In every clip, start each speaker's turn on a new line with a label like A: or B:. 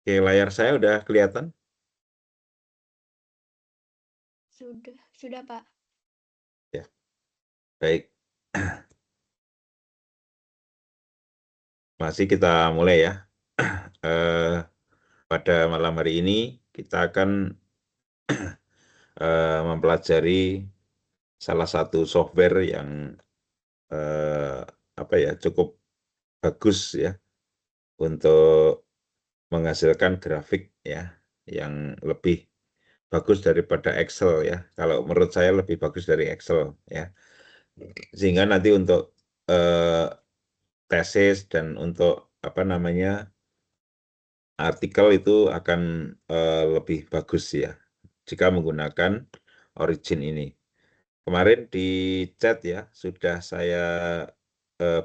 A: Oke, layar saya udah kelihatan?
B: Sudah Pak.
A: Ya, baik. Masih kita mulai ya. Pada malam hari ini kita akan mempelajari salah satu software yang cukup bagus ya untuk menghasilkan grafik ya yang lebih bagus daripada Excel ya. Kalau menurut saya lebih bagus dari Excel ya. Sehingga nanti untuk tesis dan untuk artikel itu akan lebih bagus ya jika menggunakan Origin ini. Kemarin di chat ya sudah saya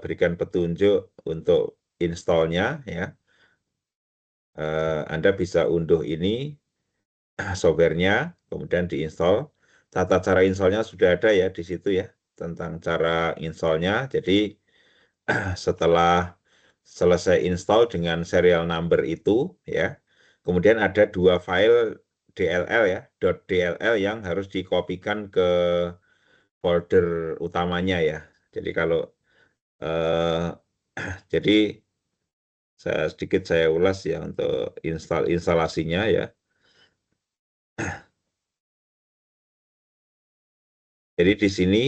A: berikan petunjuk untuk installnya ya. Anda bisa unduh ini softwarenya, kemudian diinstal. Tata cara installnya sudah ada ya di situ ya tentang cara installnya. Jadi setelah selesai install dengan serial number itu ya, kemudian ada 2 file DLL ya, .dll yang harus dikopikan ke folder utamanya ya. Jadi kalau jadi saya ulas ya untuk instalasinya ya. Jadi di sini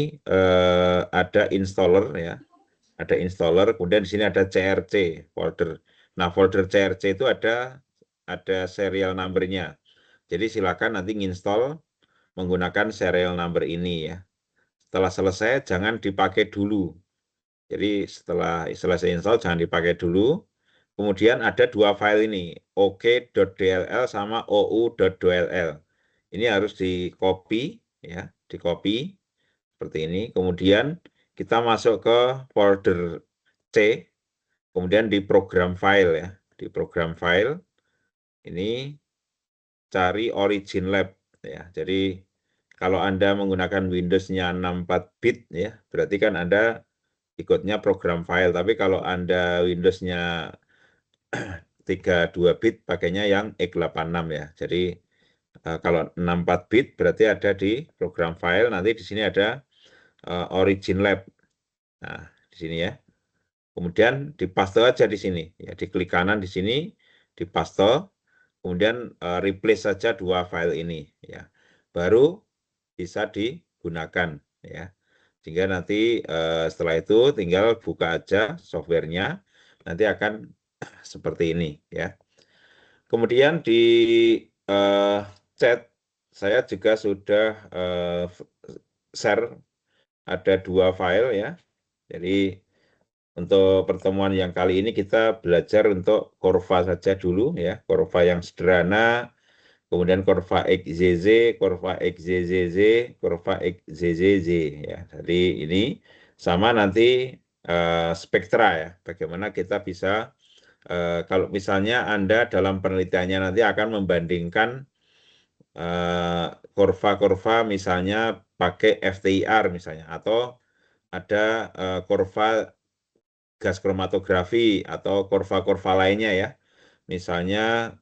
A: ada installer ya, ada installer, kemudian di sini ada CRC folder. Nah, folder CRC itu ada serial number-nya. Jadi silakan nanti nginstall menggunakan serial number ini ya. Setelah selesai jangan dipakai dulu. Jadi setelah selesai install jangan dipakai dulu. Kemudian ada 2 file ini, ok.dll sama ou.dll. Ini harus di-copy ya, di-copy seperti ini. Kemudian kita masuk ke folder C, kemudian di program file ya, di program file ini cari Origin Lab ya. Jadi kalau Anda menggunakan Windows-nya 64 bit ya, berarti kan Anda ikutnya program file. Tapi kalau Anda Windows-nya 32 bit pakainya yang x86 ya. Jadi kalau 64 bit berarti ada di program file, nanti di sini ada Origin Lab. Nah, di sini ya. Kemudian dipaste aja di sini ya, diklik kanan di sini, dipaste, kemudian replace saja 2 file ini ya. Baru bisa digunakan ya. Sehingga nanti setelah itu tinggal buka aja softwarenya, nanti akan seperti ini ya. Kemudian di chat saya juga sudah share ada 2 file ya. Jadi untuk pertemuan yang kali ini kita belajar untuk kurva saja dulu ya, kurva yang sederhana, kemudian kurva XZZ, kurva XZZZ, kurva XZZZ ya. Jadi ini sama nanti spektra ya, bagaimana kita bisa kalau misalnya Anda dalam penelitiannya nanti akan membandingkan kurva-kurva misalnya pakai FTIR misalnya, atau ada kurva gas kromatografi atau kurva-kurva lainnya ya, misalnya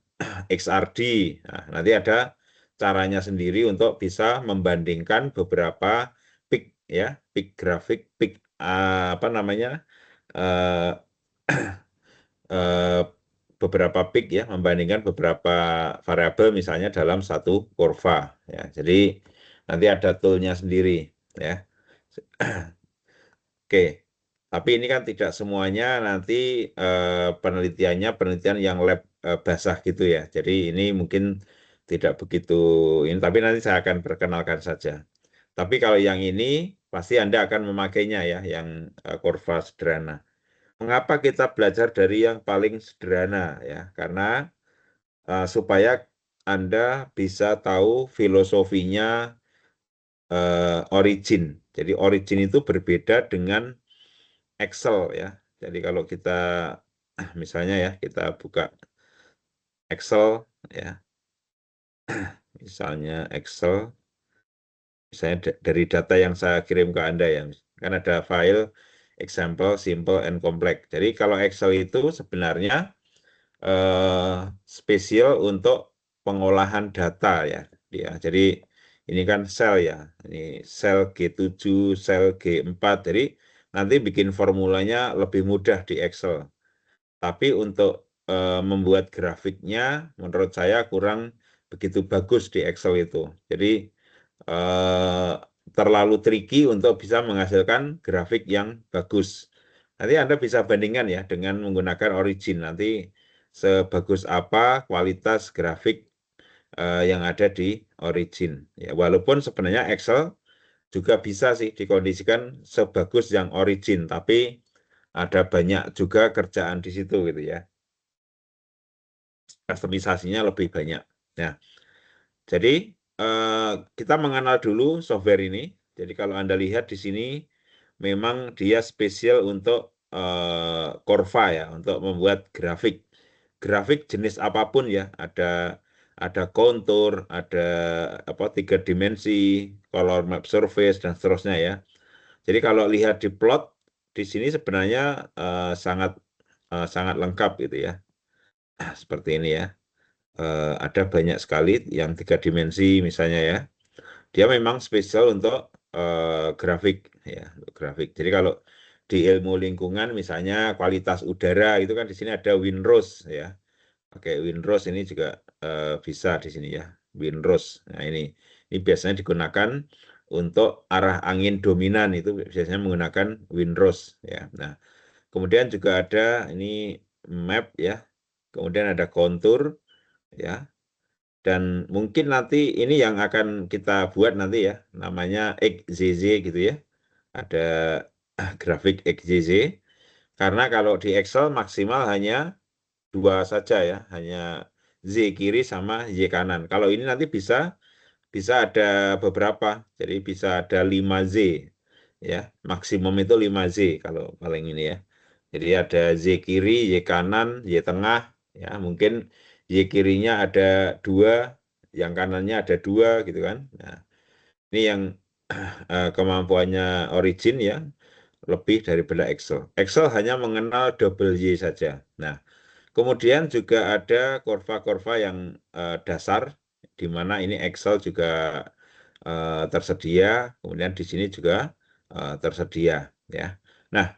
A: XRD. Nah, nanti ada caranya sendiri untuk bisa membandingkan beberapa peak ya, peak grafik, peak beberapa peak ya, membandingkan beberapa variabel misalnya dalam satu kurva ya. Jadi nanti ada toolnya sendiri ya. Oke, tapi ini kan tidak semuanya nanti penelitian yang lab basah gitu ya. Jadi ini mungkin tidak begitu ini, tapi nanti saya akan perkenalkan saja. Tapi kalau yang ini pasti Anda akan memakainya ya, yang kurva sederhana. Mengapa kita belajar dari yang paling sederhana ya? Karena supaya Anda bisa tahu filosofinya Origin. Jadi Origin itu berbeda dengan Excel ya. Jadi kalau kita misalnya ya, kita buka Excel ya. Misalnya Excel, misalnya dari data yang saya kirim ke Anda ya. Kan ada file example, simple, and complex. Jadi kalau Excel itu sebenarnya spesial untuk pengolahan data ya dia. Jadi ini kan sel ya, ini sel G7, sel G4, jadi nanti bikin formulanya lebih mudah di Excel. Tapi untuk membuat grafiknya menurut saya kurang begitu bagus di Excel itu. Jadi terlalu tricky untuk bisa menghasilkan grafik yang bagus. Nanti Anda bisa bandingkan ya dengan menggunakan Origin. Nanti sebagus apa kualitas grafik yang ada di Origin. Ya, walaupun sebenarnya Excel juga bisa sih dikondisikan sebagus yang Origin, tapi ada banyak juga kerjaan di situ gitu ya. Customisasinya lebih banyak. Nah, jadi kita mengenal dulu software ini. Jadi kalau Anda lihat di sini memang dia spesial untuk Corva ya, untuk membuat grafik. Grafik jenis apapun ya, ada kontur, ada apa 3 dimensi, color map surface dan seterusnya ya. Jadi kalau lihat di plot di sini sebenarnya sangat lengkap gitu ya. Seperti ini ya. Ada banyak sekali yang 3 dimensi misalnya ya. Dia memang spesial untuk grafik ya, grafik. Jadi kalau di ilmu lingkungan misalnya kualitas udara itu kan di sini ada Winrose ya. Pakai Winrose ini juga bisa di sini ya, Winrose. Nah ini biasanya digunakan untuk arah angin dominan itu biasanya menggunakan Winrose ya. Nah, kemudian juga ada ini map ya. Kemudian ada kontur ya. Dan mungkin nanti ini yang akan kita buat nanti ya, namanya XZZ gitu ya. Ada grafik XZZ. Karena kalau di Excel maksimal hanya 2 saja ya, hanya Z kiri sama Y kanan. Kalau ini nanti bisa ada beberapa, jadi bisa ada 5Z ya, maksimum itu 5Z kalau paling ini ya. Jadi ada Z kiri, Y kanan, Y tengah ya, mungkin Y kirinya ada 2, yang kanannya ada 2 gitu kan. Nah, ini yang kemampuannya Origin ya, lebih daripada Excel. Excel hanya mengenal double Y saja. Nah, kemudian juga ada kurva-kurva yang dasar, di mana ini Excel juga tersedia, kemudian di sini juga tersedia. Ya. Nah,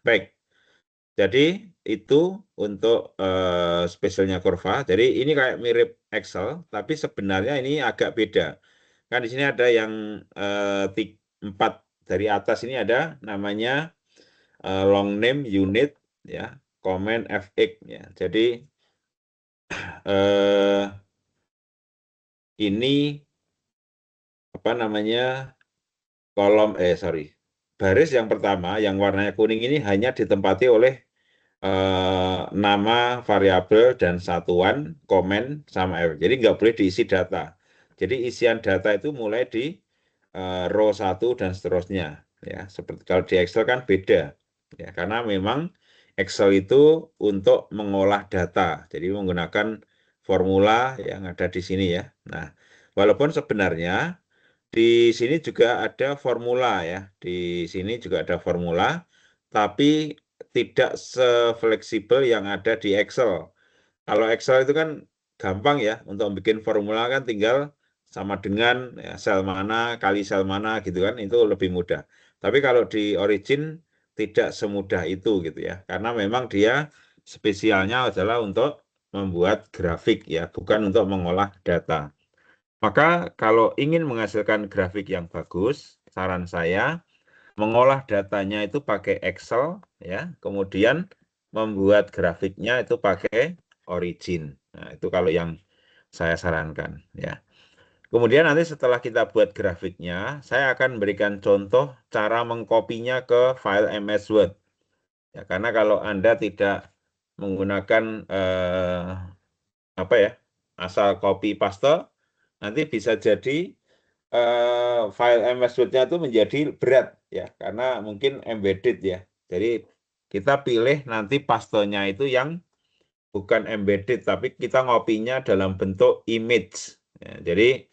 A: baik. Jadi itu untuk spesialnya kurva. Jadi ini kayak mirip Excel, tapi sebenarnya ini agak beda. Kan di sini ada yang 4 dari atas ini ada namanya long name unit ya, comment fx ya. Jadi ini apa namanya baris yang pertama yang warnanya kuning ini hanya ditempati oleh nama variabel dan satuan komen sama f. Jadi nggak boleh diisi data. Jadi isian data itu mulai di row 1 dan seterusnya ya. Seperti kalau di Excel kan beda ya, karena memang Excel itu untuk mengolah data. Jadi menggunakan formula yang ada di sini ya. Nah, walaupun sebenarnya di sini juga ada formula ya. Di sini juga ada formula, tapi tidak sefleksibel yang ada di Excel. Kalau Excel itu kan gampang ya, untuk bikin formula kan tinggal sama dengan ya, sel mana kali sel mana gitu kan, itu lebih mudah. Tapi kalau di Origin tidak semudah itu gitu ya, karena memang dia spesialnya adalah untuk membuat grafik ya, bukan untuk mengolah data. Maka kalau ingin menghasilkan grafik yang bagus, saran saya mengolah datanya itu pakai Excel ya, kemudian membuat grafiknya itu pakai Origin. Nah, itu kalau yang saya sarankan ya. Kemudian nanti setelah kita buat grafiknya, saya akan berikan contoh cara mengkopinya ke file MS Word. Ya, karena kalau Anda tidak menggunakan apa ya, asal copy paste, nanti bisa jadi file MS Word-nya itu menjadi berat ya, karena mungkin embedded ya. Jadi kita pilih nanti pastenya itu yang bukan embedded, tapi kita ngopinya dalam bentuk image. Ya, jadi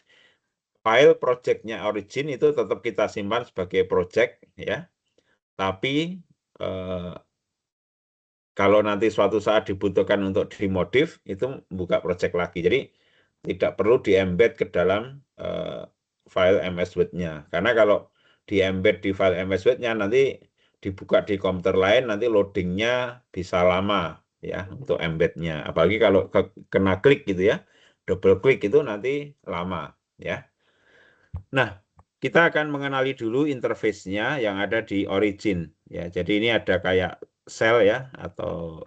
A: file project-nya Origin itu tetap kita simpan sebagai project ya, tapi kalau nanti suatu saat dibutuhkan untuk dimodif, itu buka project lagi. Jadi tidak perlu di-embed ke dalam file MS Word-nya. Karena kalau di-embed di file MS Word-nya nanti dibuka di komputer lain, nanti loading-nya bisa lama ya untuk embed-nya. Apalagi kalau kena klik gitu ya, double klik itu nanti lama ya. Nah, kita akan mengenali dulu interface-nya yang ada di Origin ya. Jadi ini ada kayak cell ya atau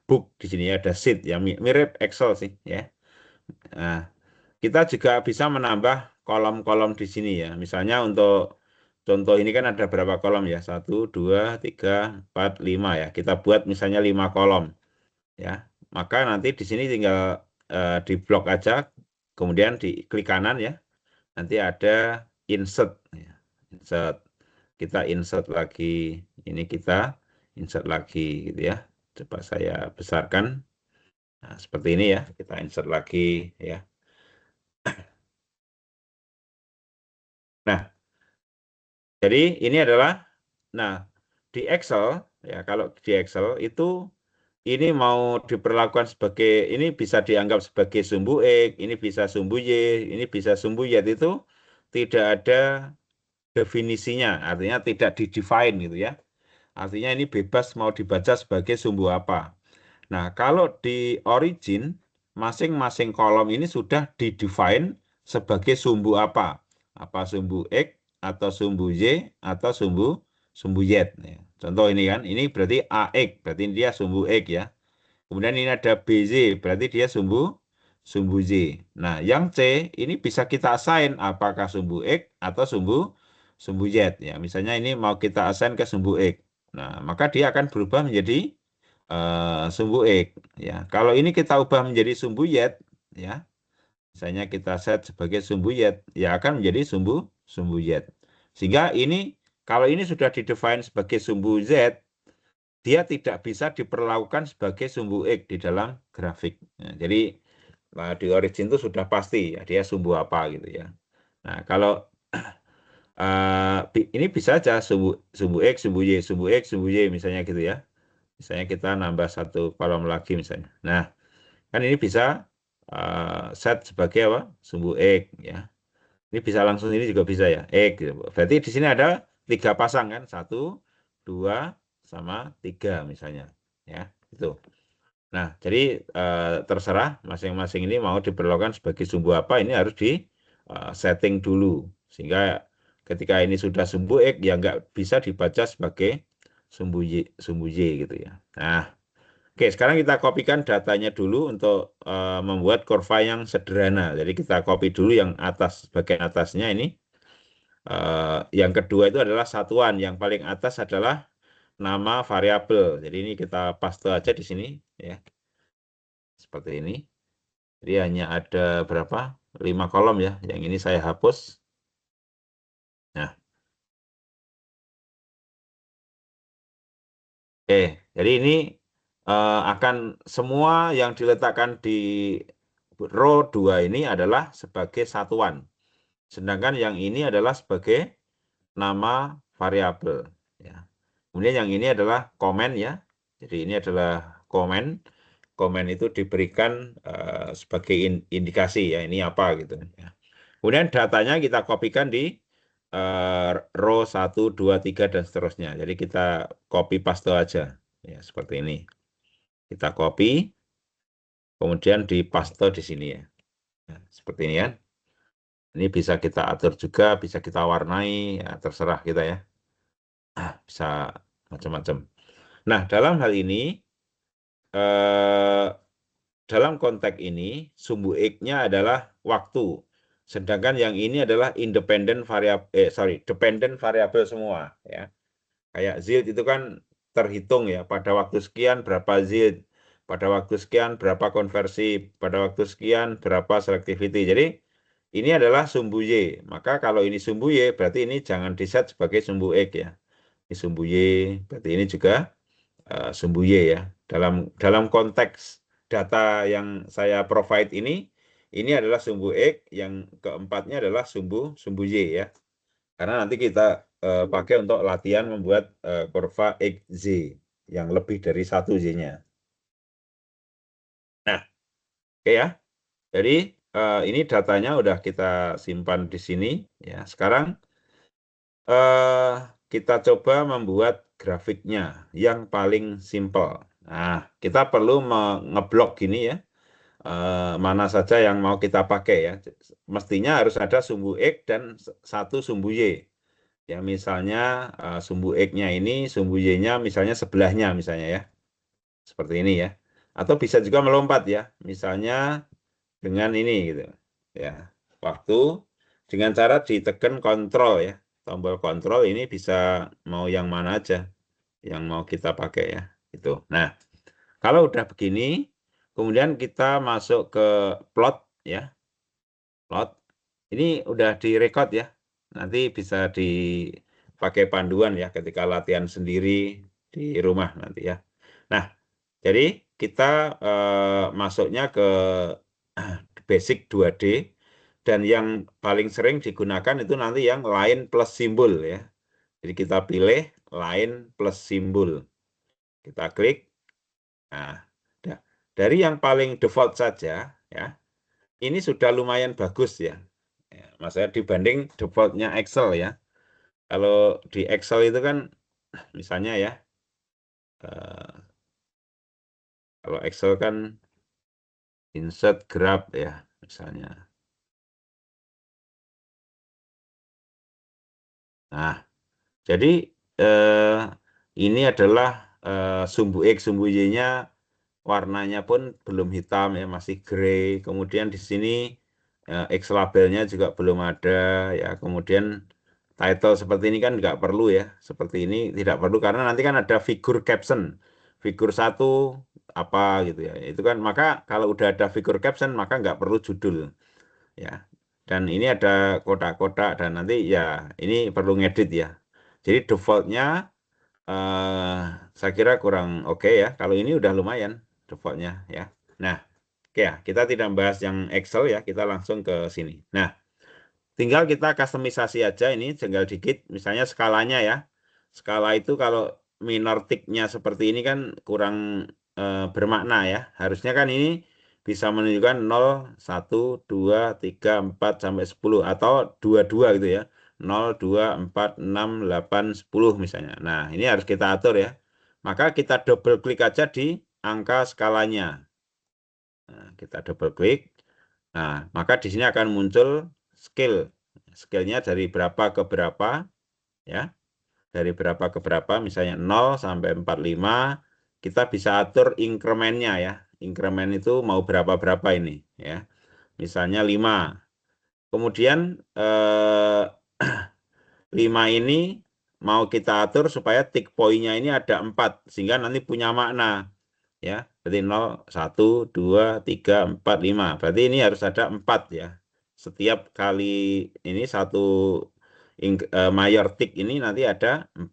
A: book, di sini ada sheet yang mirip Excel sih ya. Nah, kita juga bisa menambah kolom-kolom di sini ya. Misalnya untuk contoh ini kan ada berapa kolom ya? 1, 2, 3, 4, 5 ya. Kita buat misalnya 5 kolom ya. Maka nanti di sini tinggal di blok aja, kemudian di klik kanan ya. Nanti ada insert ya. Insert. Kita insert lagi. Ini kita insert lagi gitu ya. Coba saya besarkan. Nah, seperti ini ya. Kita insert lagi ya. Nah, jadi ini adalah, nah di Excel ya, kalau di Excel itu ini mau diperlakukan sebagai, ini bisa dianggap sebagai sumbu X, ini bisa sumbu Y, ini bisa sumbu Y, itu tidak ada definisinya, artinya tidak di-define gitu ya. Artinya ini bebas mau dibaca sebagai sumbu apa. Nah, kalau di Origin, masing-masing kolom ini sudah di-define sebagai sumbu apa. Apa sumbu X, atau sumbu Y, atau sumbu Z. Ya. Contoh ini kan, ini berarti AX, berarti dia sumbu X ya. Kemudian ini ada BZ, berarti dia sumbu Z. Nah, yang C ini bisa kita assign apakah sumbu X atau sumbu Z. Ya, misalnya ini mau kita assign ke sumbu X. Nah, maka dia akan berubah menjadi sumbu X ya. Kalau ini kita ubah menjadi sumbu Y ya, misalnya kita set sebagai sumbu Y, ya akan menjadi sumbu Y. Sehingga ini kalau ini sudah didefine sebagai sumbu Z, dia tidak bisa diperlakukan sebagai sumbu X di dalam grafik. Nah, jadi di Origin itu sudah pasti ya dia sumbu apa gitu ya. Nah, kalau ini bisa aja sumbu X, sumbu Y, sumbu X, sumbu Y misalnya gitu ya. Misalnya kita nambah satu kolom lagi misalnya. Nah, kan ini bisa set sebagai apa? Sumbu X ya. Ini bisa langsung, ini juga bisa ya. X gitu. Berarti di sini ada 3 pasang kan? 1, 2, sama 3 misalnya. Ya, itu. Nah, jadi terserah masing-masing ini mau diperlakukan sebagai sumbu apa, ini harus di setting dulu. Sehingga ketika ini sudah sumbu X, ya nggak bisa dibaca sebagai sumbu Y gitu ya. Nah, oke, sekarang kita kopikan datanya dulu untuk membuat kurva yang sederhana. Jadi kita copy dulu yang atas, bagian atasnya ini. Yang kedua itu adalah satuan. Yang paling atas adalah nama variabel. Jadi ini kita paste aja di sini ya. Seperti ini. Jadi hanya ada berapa? 5 kolom ya. Yang ini saya hapus. Nah, oke. Jadi ini akan semua yang diletakkan di row 2 ini adalah sebagai satuan. Sedangkan yang ini adalah sebagai nama variabel. Ya. Kemudian yang ini adalah komen ya. Jadi ini adalah komen. Komen itu diberikan sebagai indikasi ya, ini apa gitu. Ya. Kemudian datanya kita kopikan di row 1, 2, 3, dan seterusnya. Jadi kita copy paste aja. Ya, seperti ini. Kita copy, kemudian di paste di sini ya. Nah, seperti ini ya. Ini bisa kita atur juga, bisa kita warnai, ya, terserah kita ya. Bisa macam-macam. Nah, dalam hal ini, dalam konteks ini, sumbu X-nya adalah waktu. Sedangkan yang ini adalah dependent variabel semua. Ya. Kayak Z itu kan terhitung ya, pada waktu sekian berapa Z, pada waktu sekian berapa konversi, pada waktu sekian berapa selectivity. Jadi, ini adalah sumbu Y. Maka kalau ini sumbu Y, berarti ini jangan diset sebagai sumbu X ya. Ini sumbu Y, berarti ini juga sumbu Y ya. Dalam konteks data yang saya provide ini adalah sumbu X, yang keempatnya adalah sumbu Y ya. Karena nanti kita pakai untuk latihan membuat kurva XZ yang lebih dari 1 Y-nya. Nah, oke ya. Jadi ini datanya udah kita simpan di sini ya. Sekarang kita coba membuat grafiknya yang paling simple. Nah, kita perlu ngeblok gini ya. Mana saja yang mau kita pakai ya. Mestinya harus ada sumbu X dan satu sumbu Y. Ya, misalnya sumbu X-nya ini, sumbu Y-nya misalnya sebelahnya misalnya ya. Seperti ini ya. Atau bisa juga melompat ya. Misalnya dengan ini gitu. Ya. Waktu dengan cara ditekan kontrol ya. Tombol kontrol ini bisa mau yang mana aja yang mau kita pakai ya. Itu. Nah, kalau udah begini, kemudian kita masuk ke plot ya. Plot. Ini udah direkod ya. Nanti bisa dipakai panduan ya ketika latihan sendiri di rumah nanti ya. Nah, jadi kita masuknya ke basic 2D dan yang paling sering digunakan itu nanti yang line plus simbol ya. Jadi kita pilih line plus simbol. Kita klik. Nah, dari yang paling default saja ya. Ini sudah lumayan bagus ya. Maksudnya dibanding defaultnya Excel ya. Kalau di Excel itu kan misalnya ya, kalau Excel kan insert graph ya misalnya. Nah, jadi ini adalah sumbu X, sumbu Y-nya warnanya pun belum hitam ya, masih gray. Kemudian di sini X labelnya juga belum ada ya. Kemudian title seperti ini kan nggak perlu ya. Seperti ini tidak perlu karena nanti kan ada figur caption. Figur 1 apa gitu ya. Itu kan maka kalau udah ada figur caption maka nggak perlu judul ya. Dan ini ada kotak-kotak dan nanti ya ini perlu ngedit ya. Jadi defaultnya eh saya kira kurang oke ya. Kalau ini udah lumayan defaultnya ya. Nah, oke ya, kita tidak bahas yang Excel ya, kita langsung ke sini. Nah, tinggal kita customisasi aja ini, tinggal dikit, misalnya skalanya ya. Skala itu kalau minor tick-nya seperti ini kan kurang bermakna ya. Harusnya kan ini bisa menunjukkan 0, 1, 2, 3, 4, sampai 10 atau 22 gitu ya. 0, 2, 4, 6, 8, 10 misalnya. Nah, ini harus kita atur ya. Maka kita double klik aja di angka skalanya. Nah, kita double klik. Nah, maka di sini akan muncul scale. Scale-nya dari berapa ke berapa ya. Dari berapa ke berapa, misalnya 0 sampai 45, kita bisa atur increment-nya ya. Increment itu mau berapa-berapa ini ya. Misalnya 5. Kemudian 5 ini mau kita atur supaya tick point-nya ini ada 4 sehingga nanti punya makna ya. Berarti 0, 1, 2, 3, 4, 5. Berarti ini harus ada 4 ya. Setiap kali ini satu mayor tick ini nanti ada 4.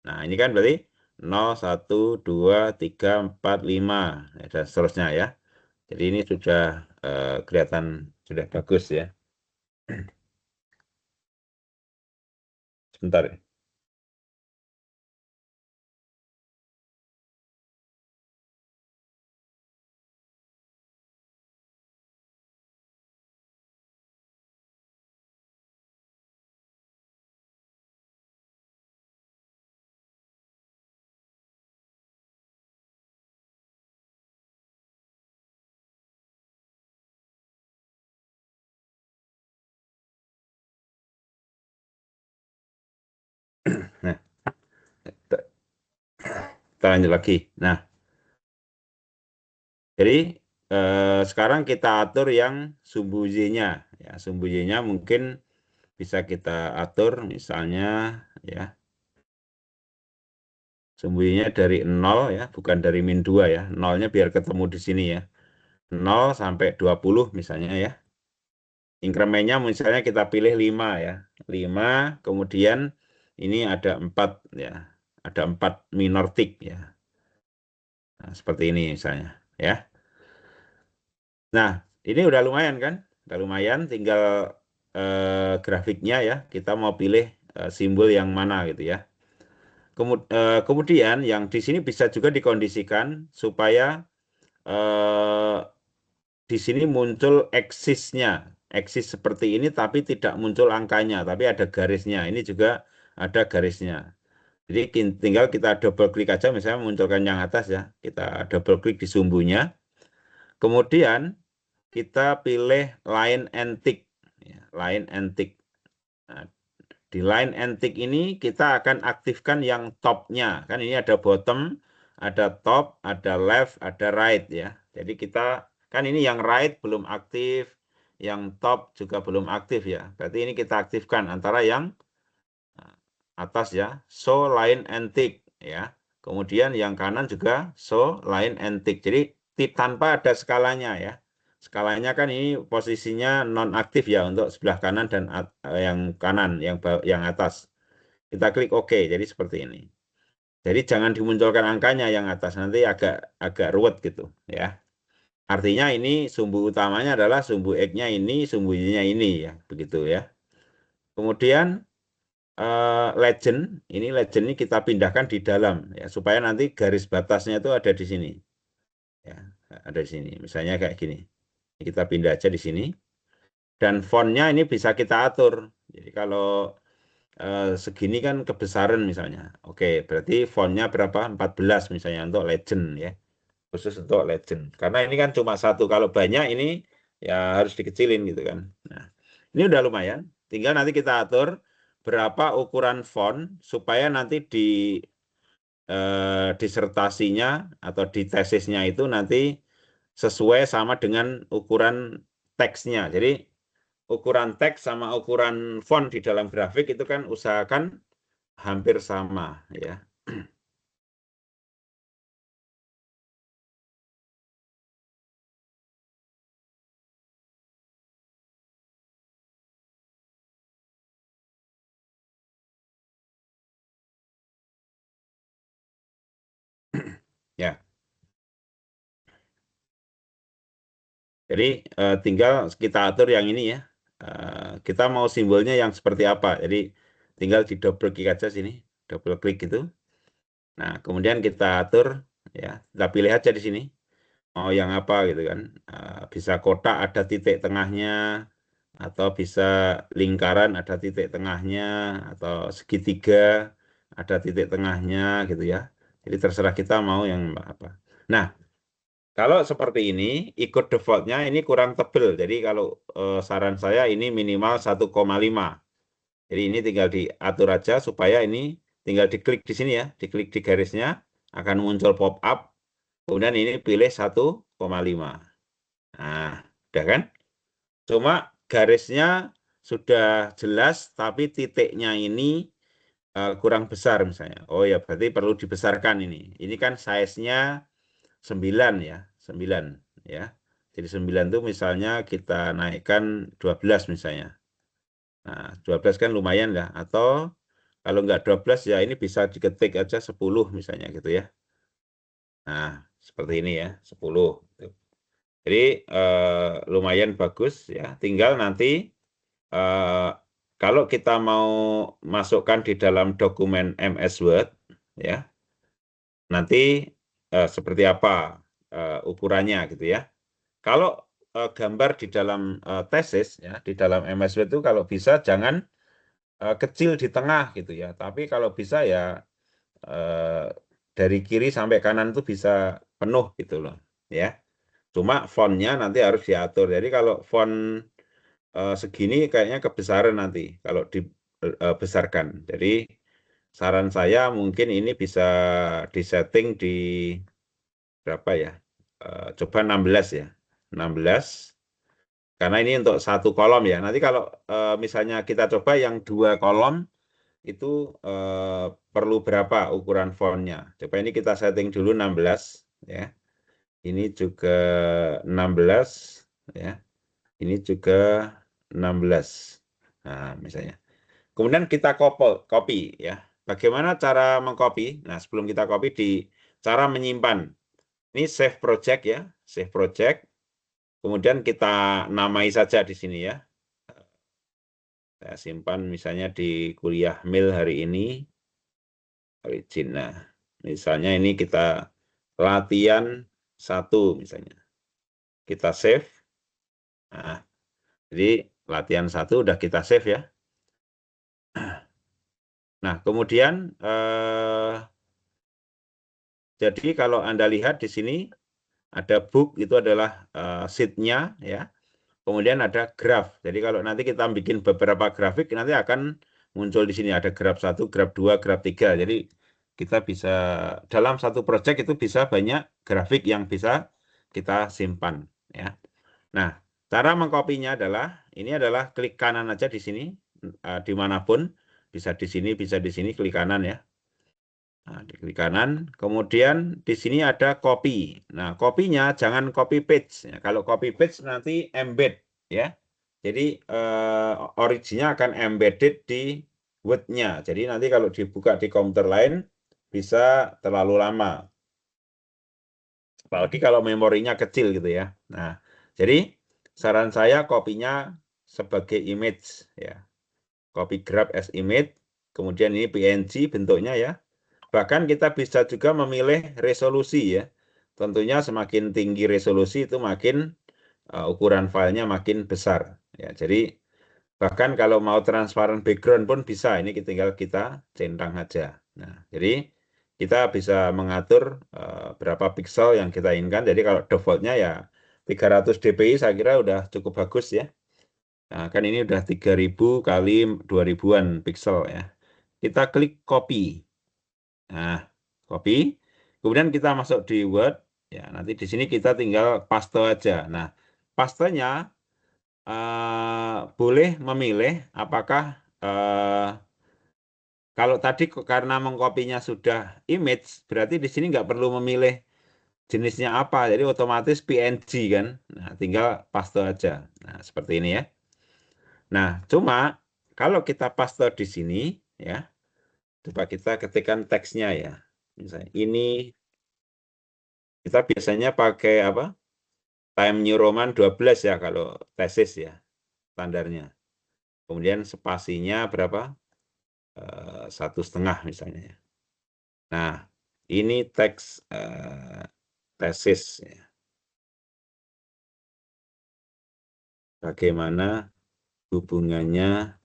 A: Nah, ini kan berarti 0, 1, 2, 3, 4, 5 dan seterusnya ya. Jadi ini sudah kelihatan sudah bagus ya. Sebentar ya. Nah, kita lanjut lagi. Nah, jadi sekarang kita atur yang sumbu Y-nya. Ya, sumbu Y-nya mungkin bisa kita atur misalnya ya. Sumbu Y-nya dari 0 ya, bukan dari min 2 ya. 0-nya biar ketemu di sini ya. 0 sampai 20 misalnya ya. Increment-nya misalnya kita pilih 5 ya. 5, kemudian ini ada 4 ya. Ada 4 minor tick ya. Nah, seperti ini misalnya ya. Nah, ini udah lumayan kan? Udah lumayan, tinggal grafiknya ya. Kita mau pilih simbol yang mana gitu ya. Kemudian yang di sini bisa juga dikondisikan supaya di sini muncul eksisnya, eksis seperti ini tapi tidak muncul angkanya, tapi ada garisnya. Ini juga ada garisnya. Jadi tinggal kita double klik aja, misalnya munculkan yang atas ya. Kita double klik di sumbunya. Kemudian kita pilih line and tick. Ya, line and tick. Nah, di line and tick ini kita akan aktifkan yang topnya. Kan ini ada bottom, ada top, ada left, ada right ya. Jadi kita, kan ini yang right belum aktif, yang top juga belum aktif ya. Berarti ini kita aktifkan antara yang atas ya, show line and tick ya. Kemudian yang kanan juga show line and tick. Jadi tanpa ada skalanya ya. Skalanya kan ini posisinya non-aktif ya untuk sebelah kanan dan yang kanan, yang atas. Kita klik OK, jadi seperti ini. Jadi jangan dimunculkan angkanya yang atas, nanti agak ruwet gitu ya. Artinya ini sumbu utamanya adalah sumbu X-nya ini, sumbu Y-nya ini ya, begitu ya. Kemudian legend ini kita pindahkan di dalam ya supaya nanti garis batasnya itu ada di sini ya, ada di sini misalnya kayak gini, kita pindah aja di sini dan fontnya ini bisa kita atur. Jadi kalau segini kan kebesaran misalnya, oke berarti fontnya berapa, 14 misalnya untuk legend ya, khusus untuk legend karena ini kan cuma satu, kalau banyak ini ya harus dikecilin gitu kan. Nah ini udah lumayan, tinggal nanti kita atur berapa ukuran font supaya nanti di disertasinya atau di tesisnya itu nanti sesuai sama dengan ukuran teksnya. Jadi ukuran teks sama ukuran font di dalam grafik itu kan usahakan hampir sama ya. Ya. Jadi tinggal kita atur yang ini ya. Kita mau simbolnya yang seperti apa. Jadi tinggal di double klik aja sini, double klik gitu. Nah, kemudian kita atur ya, kita pilih aja di sini mau yang apa gitu kan. Bisa kotak ada titik tengahnya, atau bisa lingkaran ada titik tengahnya, atau segitiga ada titik tengahnya gitu ya. Jadi terserah kita mau yang apa. Nah, kalau seperti ini, ikut defaultnya ini kurang tebel. Jadi kalau saran saya ini minimal 1,5. Jadi ini tinggal diatur aja supaya ini tinggal diklik di sini ya. Diklik di garisnya, akan muncul pop up. Kemudian ini pilih 1,5. Nah, udah kan? Cuma garisnya sudah jelas, tapi titiknya ini kurang besar misalnya. Oh ya, berarti perlu dibesarkan ini. Ini kan size-nya 9 ya, 9 ya. Jadi 9 itu misalnya kita naikkan 12 misalnya. Nah, 12 kan lumayan lah. Atau kalau enggak 12 ya ini bisa diketik aja 10 misalnya gitu ya. Nah, seperti ini ya, 10. Jadi lumayan bagus ya. Tinggal nanti kalau kita mau masukkan di dalam dokumen MS Word ya, nanti seperti apa ukurannya gitu ya. Kalau gambar di dalam tesis ya, di dalam MS Word itu kalau bisa jangan kecil di tengah gitu ya. Tapi kalau bisa ya dari kiri sampai kanan itu bisa penuh gitu loh ya. Cuma fontnya nanti harus diatur. Jadi kalau font segini kayaknya kebesaran nanti kalau dibesarkan. Jadi saran saya mungkin ini bisa disetting di berapa ya? Coba 16 ya. 16 karena ini untuk satu kolom ya. Nanti kalau misalnya kita coba yang 2 kolom itu perlu berapa ukuran fontnya. Coba ini kita setting dulu 16 ya. Ini juga 16 ya. Ini juga 16. Nah, misalnya. Kemudian kita copy ya. Bagaimana cara mengcopy? Nah, sebelum kita copy di cara menyimpan. Ini save project ya, save project. Kemudian kita namai saja di sini ya. Saya simpan misalnya di kuliah mil hari ini. origin. Nah, misalnya ini kita latihan 1 misalnya. Kita save. Nah, jadi latihan 1 udah kita save ya. Nah, kemudian jadi kalau Anda lihat di sini ada book, itu adalah sheet-nya ya. Kemudian ada graf. Jadi kalau nanti kita bikin beberapa grafik, nanti akan muncul di sini ada graf 1, graf 2, graf 3. Jadi kita bisa dalam satu project itu bisa banyak grafik yang bisa kita simpan ya. Nah, cara mengkopinya adalah ini adalah klik kanan aja di sini dimanapun, bisa di sini, bisa di sini, klik kanan ya. Nah, di klik kanan, kemudian di sini ada copy. Nah, kopinya jangan copy paste. Ya, kalau copy paste nanti embed ya. Jadi originnya akan embedded di Word-nya. Jadi nanti kalau dibuka di komputer lain bisa terlalu lama. Apalagi kalau memorinya kecil gitu ya. Nah, jadi saran saya kopinya sebagai image ya. Copy grab as image. Kemudian ini PNG bentuknya ya. Bahkan kita bisa juga memilih resolusi ya. Tentunya semakin tinggi resolusi itu makin ukuran filenya makin besar. Ya, jadi bahkan kalau mau transparan background pun bisa. Ini tinggal kita centang aja. Nah, jadi kita bisa mengatur berapa pixel yang kita inginkan. Jadi kalau defaultnya ya 300 dpi saya kira udah cukup bagus ya. Nah, kan ini udah 3000 kali 2000-an pixel ya. Kita klik copy. Nah, copy. Kemudian kita masuk di Word. Ya, nanti di sini kita tinggal paste aja. Nah, pastenya boleh memilih apakah kalau tadi karena mengkopinya sudah image, berarti di sini nggak perlu memilih jenisnya apa. Jadi otomatis PNG kan. Nah, tinggal paste aja. Nah, seperti ini ya. Nah, cuma kalau kita paste di sini ya, coba kita ketikkan teksnya ya. Misalnya ini kita biasanya pakai apa? Time New Roman 12 ya kalau tesis ya standarnya. Kemudian spasinya berapa? 1,5 misalnya ya. Nah, ini teks tesis ya. Bagaimana hubungannya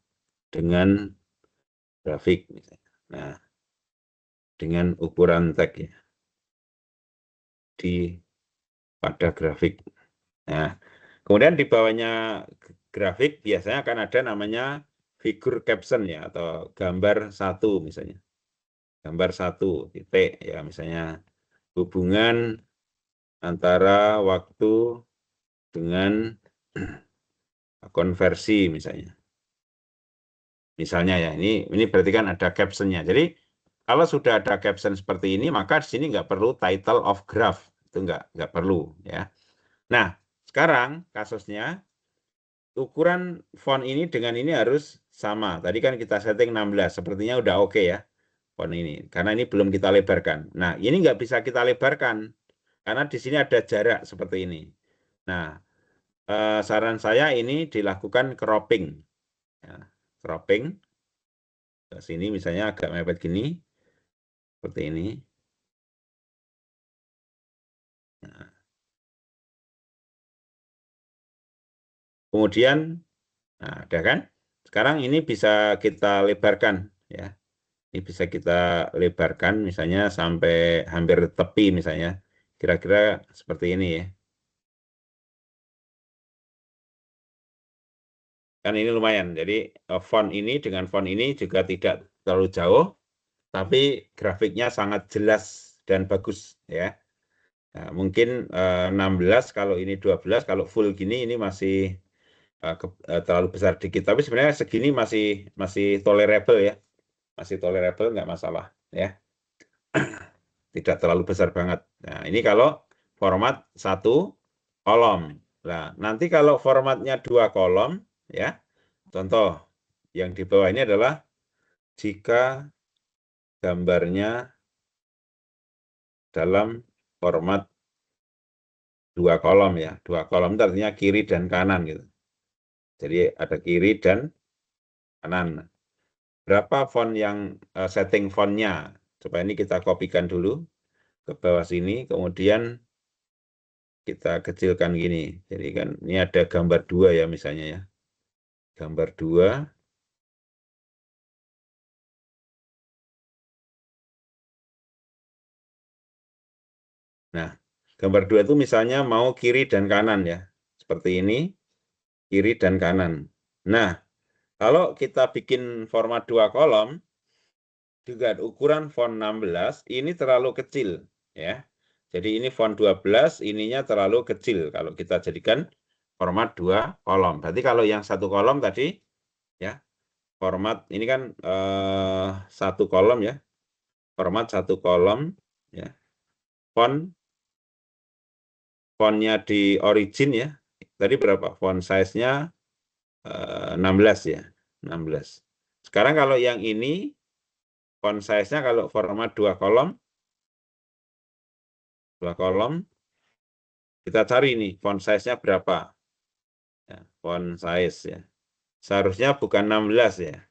A: dengan grafik misalnya. Nah, dengan ukuran tag ya pada grafik. Nah, kemudian di bawahnya grafik biasanya akan ada namanya figur caption ya atau gambar 1 misalnya. Gambar 1 titik ya misalnya hubungan antara waktu dengan konversi misalnya. Misalnya ya, ini berarti kan ada captionnya. Jadi kalau sudah ada caption seperti ini, maka di sini nggak perlu title of graph. Itu nggak perlu ya. Nah, sekarang kasusnya ukuran font ini dengan ini harus sama. Tadi kan kita setting 16, sepertinya udah oke ya font ini. Karena ini belum kita lebarkan. Nah, ini nggak bisa kita lebarkan. Karena di sini ada jarak seperti ini. Nah, saran saya ini dilakukan cropping. Ya, cropping. Ke sini misalnya agak mepet gini. Seperti ini. Nah. Kemudian, nah ada kan? Sekarang ini bisa kita lebarkan ya. Ini bisa kita lebarkan misalnya sampai hampir tepi misalnya. Kira-kira seperti ini ya. Kan ini lumayan. Jadi font ini dengan font ini juga tidak terlalu jauh, tapi grafiknya sangat jelas dan bagus ya. Nah, mungkin 16 kalau ini 12, kalau full gini ini masih terlalu besar dikit. Tapi sebenarnya segini masih tolerable ya. Masih tolerable, nggak masalah ya. Tidak terlalu besar banget. Nah, ini kalau format 1 kolom. Nah, nanti kalau formatnya 2 kolom ya. Contoh yang di bawah ini adalah jika gambarnya dalam format 2 kolom ya. 2 kolom itu artinya kiri dan kanan gitu. Jadi ada kiri dan kanan. Berapa font yang setting fontnya? Coba ini kita kopikan dulu ke bawah sini, kemudian kita kecilkan gini. Jadi kan ini ada gambar 2 ya misalnya ya. Gambar 2. Nah, gambar 2 itu misalnya mau kiri dan kanan ya. Seperti ini, kiri dan kanan. Nah, kalau kita bikin format 2 kolom, dengan ukuran font 16, ini terlalu kecil ya. Jadi ini font 12, ininya terlalu kecil kalau kita jadikan format 2 kolom. Berarti kalau yang 1 kolom tadi ya, format ini kan 1 kolom ya. Format 1 kolom ya. Fontnya di origin ya. Tadi berapa? Font size-nya 16 ya. 16. Sekarang kalau yang ini font size-nya kalau format 2 kolom, kita cari nih font size-nya berapa. Ya, font size ya. Seharusnya bukan 16 ya.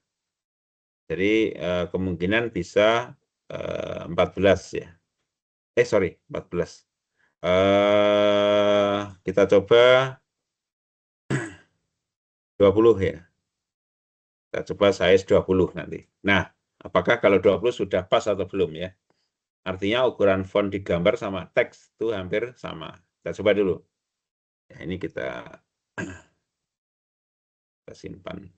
A: Jadi kemungkinan bisa 14 ya. Sorry, 14. Kita coba 20 ya. Kita coba size 20 nanti. Nah, apakah kalau 20 sudah pas atau belum ya? Artinya ukuran font di gambar sama teks itu hampir sama. Kita coba dulu. Ya, ini kita simpan.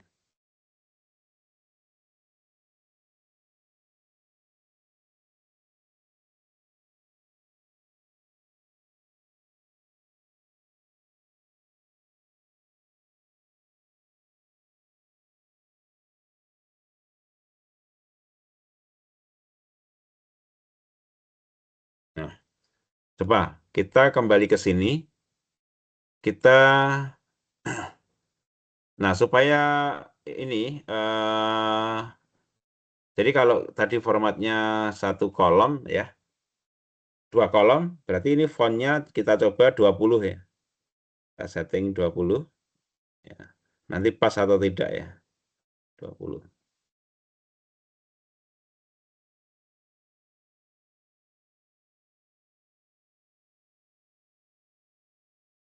A: Nah, coba kita kembali ke sini. Kita nah supaya ini jadi kalau tadi formatnya 1 kolom ya, 2 kolom, berarti ini fontnya kita coba 20 ya. Kita setting 20 ya. Nanti pas atau tidak ya. 20.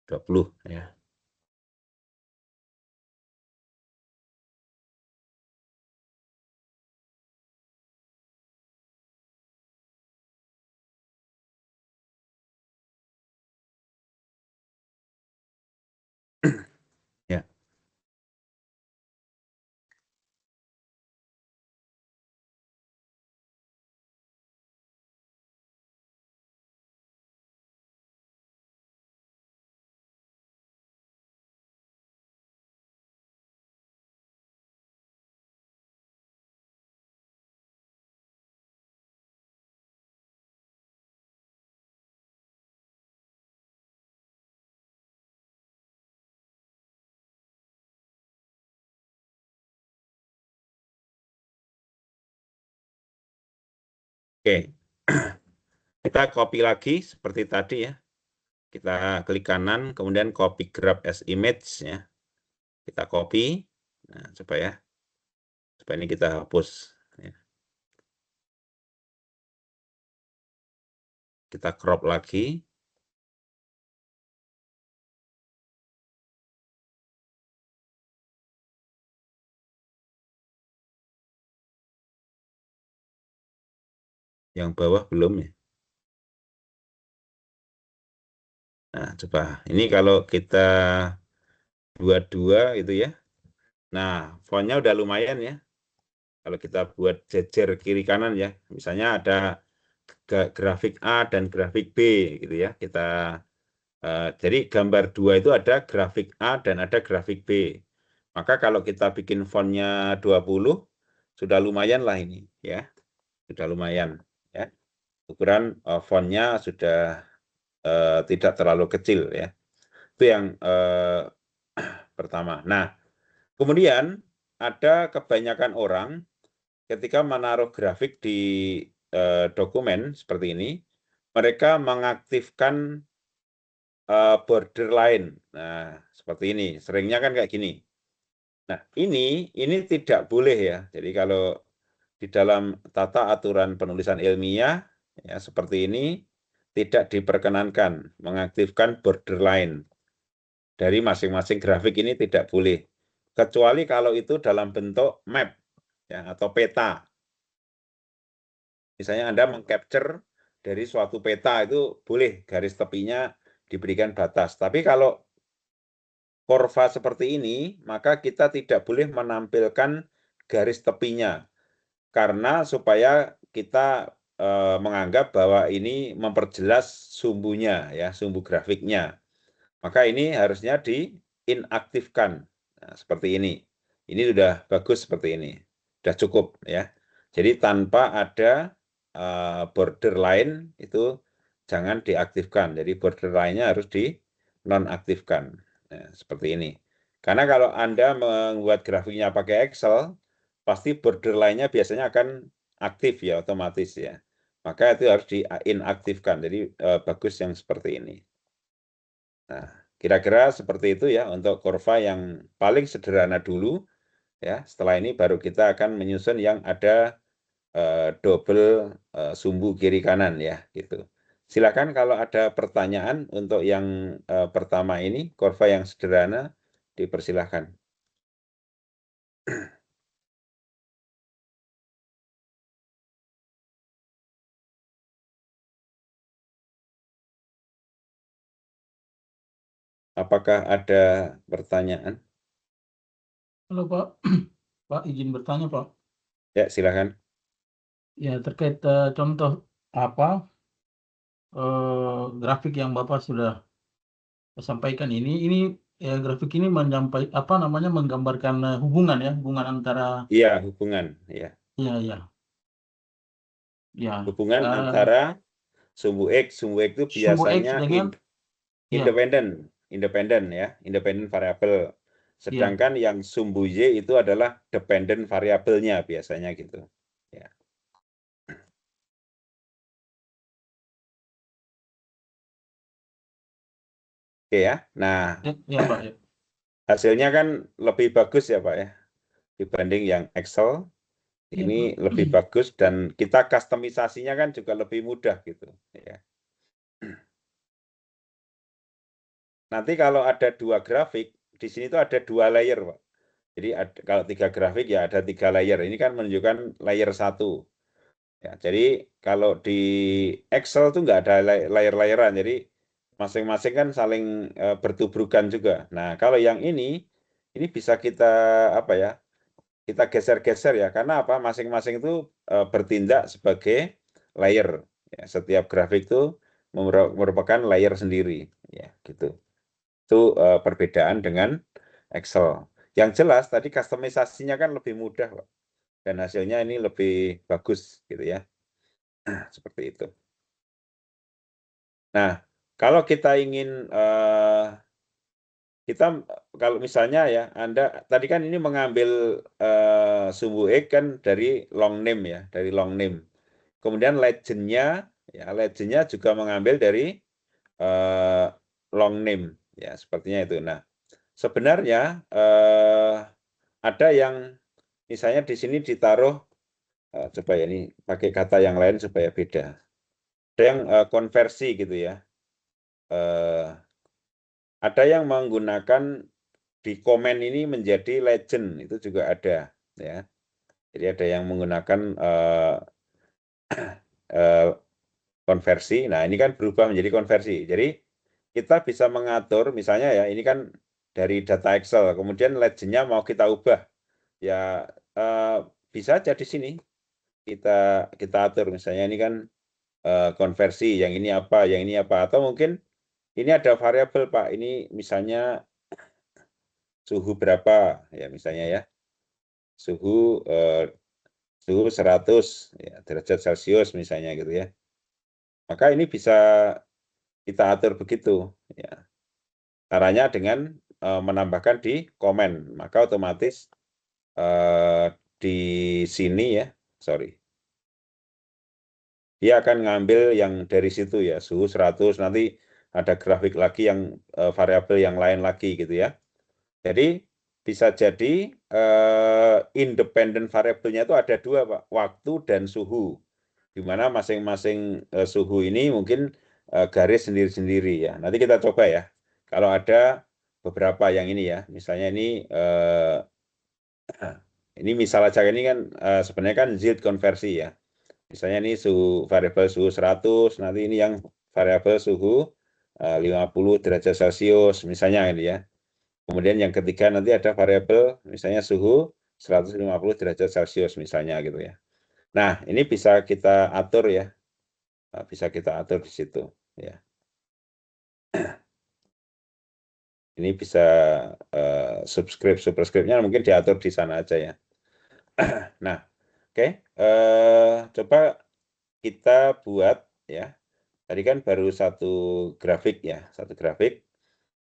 A: 20 ya. Ya. Oke. Kita copy lagi seperti tadi ya. Kita klik kanan, kemudian copy grab as image ya. Kita copy. Nah, coba ya. Coba ini kita hapus ya. Kita crop lagi. Yang bawah belum ya. Nah, coba. Ini kalau kita 22 gitu ya. Nah, fontnya udah lumayan ya. Kalau kita buat jejer kiri kanan ya. Misalnya ada grafik A dan grafik B gitu ya. Jadi gambar 2 itu ada grafik A dan ada grafik B. Maka kalau kita bikin fontnya 20, sudah lumayan lah ini ya. Sudah lumayan ya. Ukuran fontnya sudah tidak terlalu kecil ya. Itu yang pertama. Nah, kemudian ada kebanyakan orang ketika menaruh grafik di dokumen seperti ini, mereka mengaktifkan border line. Nah, seperti ini. Seringnya kan kayak gini. Nah, ini tidak boleh ya. Jadi kalau di dalam tata aturan penulisan ilmiah ya seperti ini tidak diperkenankan mengaktifkan borderline dari masing-masing grafik ini, tidak boleh, kecuali kalau itu dalam bentuk map ya atau peta. Misalnya Anda mengcapture dari suatu peta itu boleh garis tepinya diberikan batas. Tapi kalau kurva seperti ini, maka kita tidak boleh menampilkan garis tepinya karena supaya kita menganggap bahwa ini memperjelas sumbunya ya, sumbu grafiknya. Maka ini harusnya diinaktifkan. Nah, seperti ini. Ini sudah bagus seperti ini. Sudah cukup ya. Jadi tanpa ada borderline itu jangan diaktifkan. Jadi borderline-nya harus dinonaktifkan. Nah, seperti ini. Karena kalau Anda membuat grafiknya pakai Excel, pasti borderline-nya biasanya akan aktif ya, otomatis ya. Maka itu harus diinaktifkan. Jadi bagus yang seperti ini. Nah, kira-kira seperti itu ya untuk kurva yang paling sederhana dulu ya. Setelah ini baru kita akan menyusun yang ada double sumbu kiri kanan ya gitu. Silakan kalau ada pertanyaan untuk yang pertama ini, kurva yang sederhana, dipersilahkan. Apakah ada pertanyaan?
C: Halo Pak, Pak izin bertanya Pak.
A: Ya, silakan.
C: Ya terkait contoh apa grafik yang Bapak sudah sampaikan ini ya grafik ini menggambarkan hubungan ya, hubungan antara
A: Iya, hubungan ya.
C: ya
A: Hubungan antara sumbu X itu
C: sumbu X
A: biasanya
C: dengan
A: independen ya, independen variabel. Sedangkan yang sumbu Y itu adalah dependent variabelnya biasanya gitu. Ya. Oke ya. Nah,
C: ya Pak ya.
A: hasilnya kan lebih bagus ya Pak ya dibanding yang Excel. Ini lebih bagus dan kita customisasinya kan juga lebih mudah gitu ya. Nanti kalau ada dua grafik, di sini tuh ada dua layer Pak. Jadi kalau 3 grafik ya ada 3 layer. Ini kan menunjukkan layer 1. Ya, jadi kalau di Excel tuh nggak ada layer-layeran. Jadi masing-masing kan saling bertubrukan juga. Nah, kalau yang ini bisa kita apa ya? Kita geser-geser ya. Karena apa? Masing-masing itu bertindak sebagai layer. Ya, setiap grafik itu merupakan layer sendiri. Ya, gitu. Itu perbedaan dengan Excel. Yang jelas tadi customisasinya kan lebih mudah, Pak. Dan hasilnya ini lebih bagus gitu ya. Seperti itu. Nah, kalau kita ingin kalau misalnya ya Anda tadi kan ini mengambil sumbu X kan dari long name ya, dari long name. Kemudian legendnya juga mengambil dari long name ya, sepertinya itu. Nah, sebenarnya ada yang misalnya di sini ditaruh coba ya ini pakai kata yang lain supaya beda. Ada yang konversi gitu ya. Ada yang menggunakan di komen ini menjadi legend, itu juga ada ya. Jadi ada yang menggunakan konversi. Nah, ini kan berubah menjadi konversi. Jadi kita bisa mengatur misalnya ya, ini kan dari data Excel, kemudian legendnya mau kita ubah. Ya bisa aja di sini kita atur misalnya ini kan konversi, yang ini apa, atau mungkin ini ada variabel Pak, ini misalnya suhu berapa ya misalnya ya, suhu 100 ya, derajat Celcius misalnya gitu ya, maka ini bisa kita atur begitu ya. Caranya dengan menambahkan di komen, maka otomatis di sini ya, dia akan ngambil yang dari situ ya, suhu 100, nanti ada grafik lagi yang variabel yang lain lagi gitu ya. Jadi bisa jadi independent variabelnya itu ada dua, Pak, waktu dan suhu. Di mana masing-masing suhu ini mungkin garis sendiri-sendiri ya. Nanti kita coba ya. Kalau ada beberapa yang ini ya, misalnya ini misal aja ini kan sebenarnya kan Z konversi ya. Misalnya ini variabel suhu 100, nanti ini yang variabel suhu 50 derajat Celcius misalnya ini ya. Kemudian yang ketiga nanti ada variabel misalnya suhu 150 derajat Celcius misalnya gitu ya. Nah, ini bisa kita atur ya. Bisa kita atur di situ ya. Ini bisa superscriptnya mungkin diatur di sana aja ya. Nah, oke. Coba kita buat ya. Tadi kan baru satu grafik ya, satu grafik.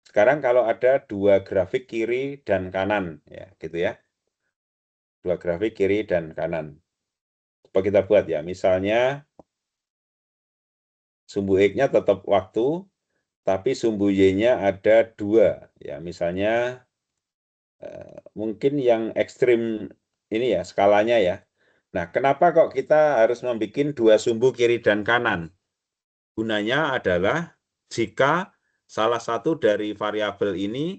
A: Sekarang kalau ada dua grafik kiri dan kanan ya, gitu ya. Dua grafik kiri dan kanan. Coba kita buat ya. Misalnya sumbu X-nya tetap waktu, tapi sumbu Y-nya ada dua ya. Misalnya mungkin yang ekstrim ini ya skalanya ya. Nah, kenapa kok kita harus membuat dua sumbu kiri dan kanan? Gunanya adalah jika salah satu dari variabel ini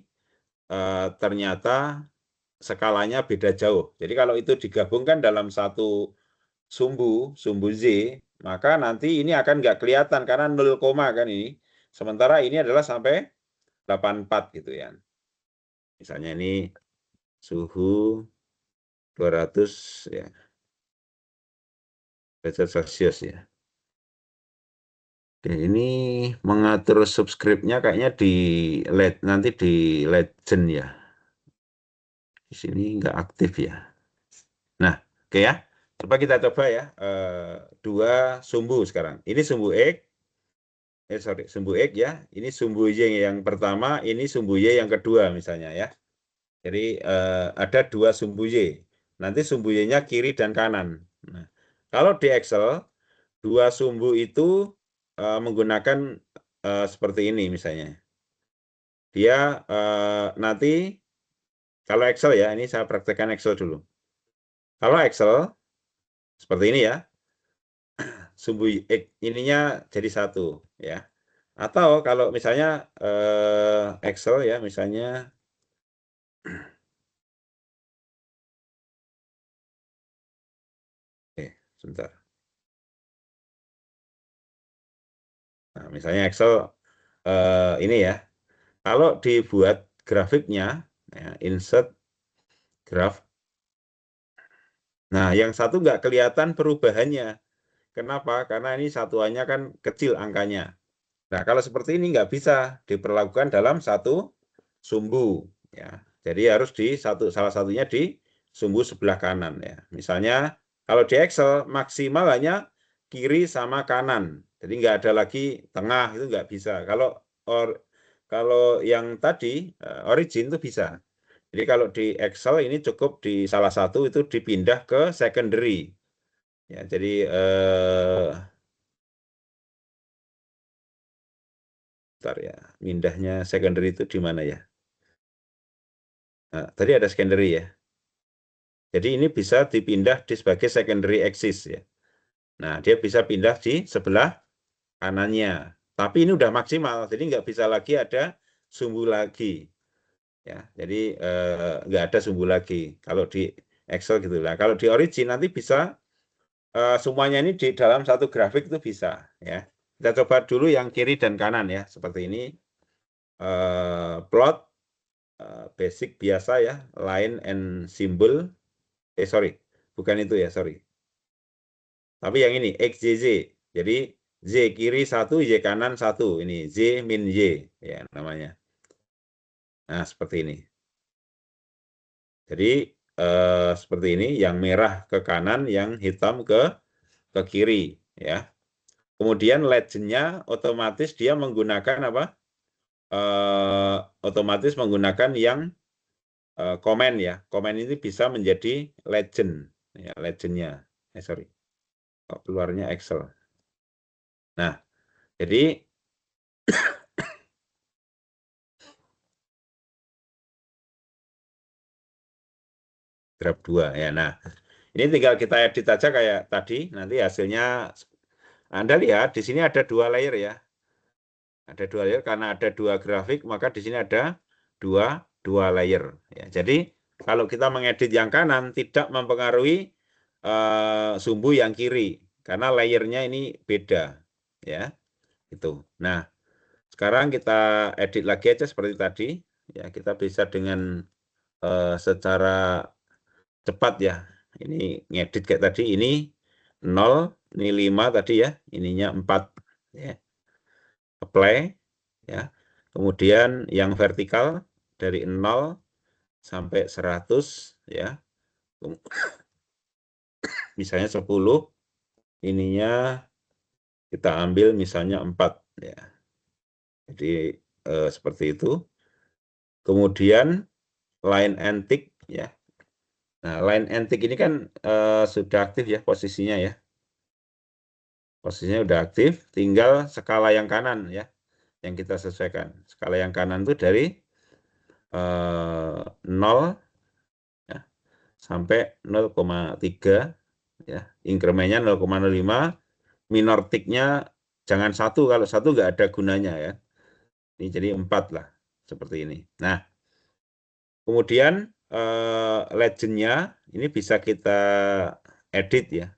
A: ternyata skalanya beda jauh. Jadi kalau itu digabungkan dalam satu sumbu Z, maka nanti ini akan nggak kelihatan karena 0, kan ini. Sementara ini adalah sampai 84 gitu ya. Misalnya ini suhu 200 ya. Derajat Celcius ya. Oke, ini mengatur subscribe-nya kayaknya nanti di legend ya. Di sini nggak aktif ya. Nah, oke ya. Coba kita coba ya. Dua sumbu sekarang. Ini sumbu X. Sumbu X ya. Ini sumbu Y yang pertama, ini sumbu Y yang kedua misalnya ya. Jadi ada dua sumbu Y. Nanti sumbu Y-nya kiri dan kanan. Nah, kalau di Excel, dua sumbu itu menggunakan seperti ini misalnya. Dia nanti, kalau Excel ya, ini saya praktekkan Excel dulu. Kalau Excel, seperti ini ya, sumbu ininya jadi satu ya. Atau kalau misalnya Excel ya, misalnya sebentar. Nah, misalnya Excel ini ya, kalau dibuat grafiknya, ya, insert graph. Nah, yang satu nggak kelihatan perubahannya. Kenapa? Karena ini satuannya kan kecil angkanya. Nah, kalau seperti ini nggak bisa diperlakukan dalam satu sumbu. Ya, jadi harus salah satunya di sumbu sebelah kanan ya. Misalnya kalau di Excel maksimal hanya kiri sama kanan. Jadi nggak ada lagi tengah, itu nggak bisa. Kalau yang tadi origin itu bisa. Jadi kalau di Excel ini cukup di salah satu itu dipindah ke secondary. Ya, jadi bentar ya, pindahnya secondary itu di mana ya? Nah, tadi ada secondary ya. Jadi ini bisa dipindah di sebagai secondary axis ya. Nah, dia bisa pindah di sebelah kanannya. Tapi ini udah maksimal, jadi nggak bisa lagi ada sumbu lagi. Ya, jadi nggak ada sumbu lagi. Kalau di Excel gitu lah. Kalau di Origin nanti bisa semuanya ini di dalam satu grafik itu bisa. Ya, kita coba dulu yang kiri dan kanan ya, seperti ini. Plot basic biasa ya, line and symbol. Sorry, bukan itu ya, sorry. Tapi yang ini XYZ. Jadi Z kiri 1, Y kanan 1. Ini Z min Y ya namanya. Nah, seperti ini. Jadi seperti ini, yang merah ke kanan, yang hitam ke kiri ya. Kemudian legend-nya otomatis dia menggunakan apa? Otomatis menggunakan yang komen ya. Komen ini bisa menjadi legend ya, legend-nya. Sorry. Keluarnya Excel. Nah, jadi graf 2 ya. Nah, ini tinggal kita edit aja kayak tadi, nanti hasilnya Anda lihat di sini ada 2 layer ya. Ada 2 layer, karena ada 2 grafik, maka di sini ada dua layer ya. Jadi kalau kita mengedit yang kanan tidak mempengaruhi sumbu yang kiri karena layernya ini beda ya. Itu. Nah, sekarang kita edit lagi aja seperti tadi ya, kita bisa dengan secara cepat ya. Ini ngedit kayak tadi, ini 0, ini 5 tadi ya, ininya 4 ya. Apply ya. Kemudian yang vertikal dari 0 sampai 100 ya. Misalnya 10, ininya kita ambil misalnya 4 ya. Jadi seperti itu. Kemudian line and tick ya. Nah, line and tick ini kan sudah aktif ya posisinya ya. Posisinya udah aktif, tinggal skala yang kanan ya yang kita sesuaikan. Skala yang kanan itu dari 0 ya, sampai 0,3 ya. Incrementnya 0,05, minor ticknya jangan 1, kalau 1 nggak ada gunanya ya. Ini jadi 4 lah seperti ini. Nah, kemudian legendnya ini bisa kita edit ya.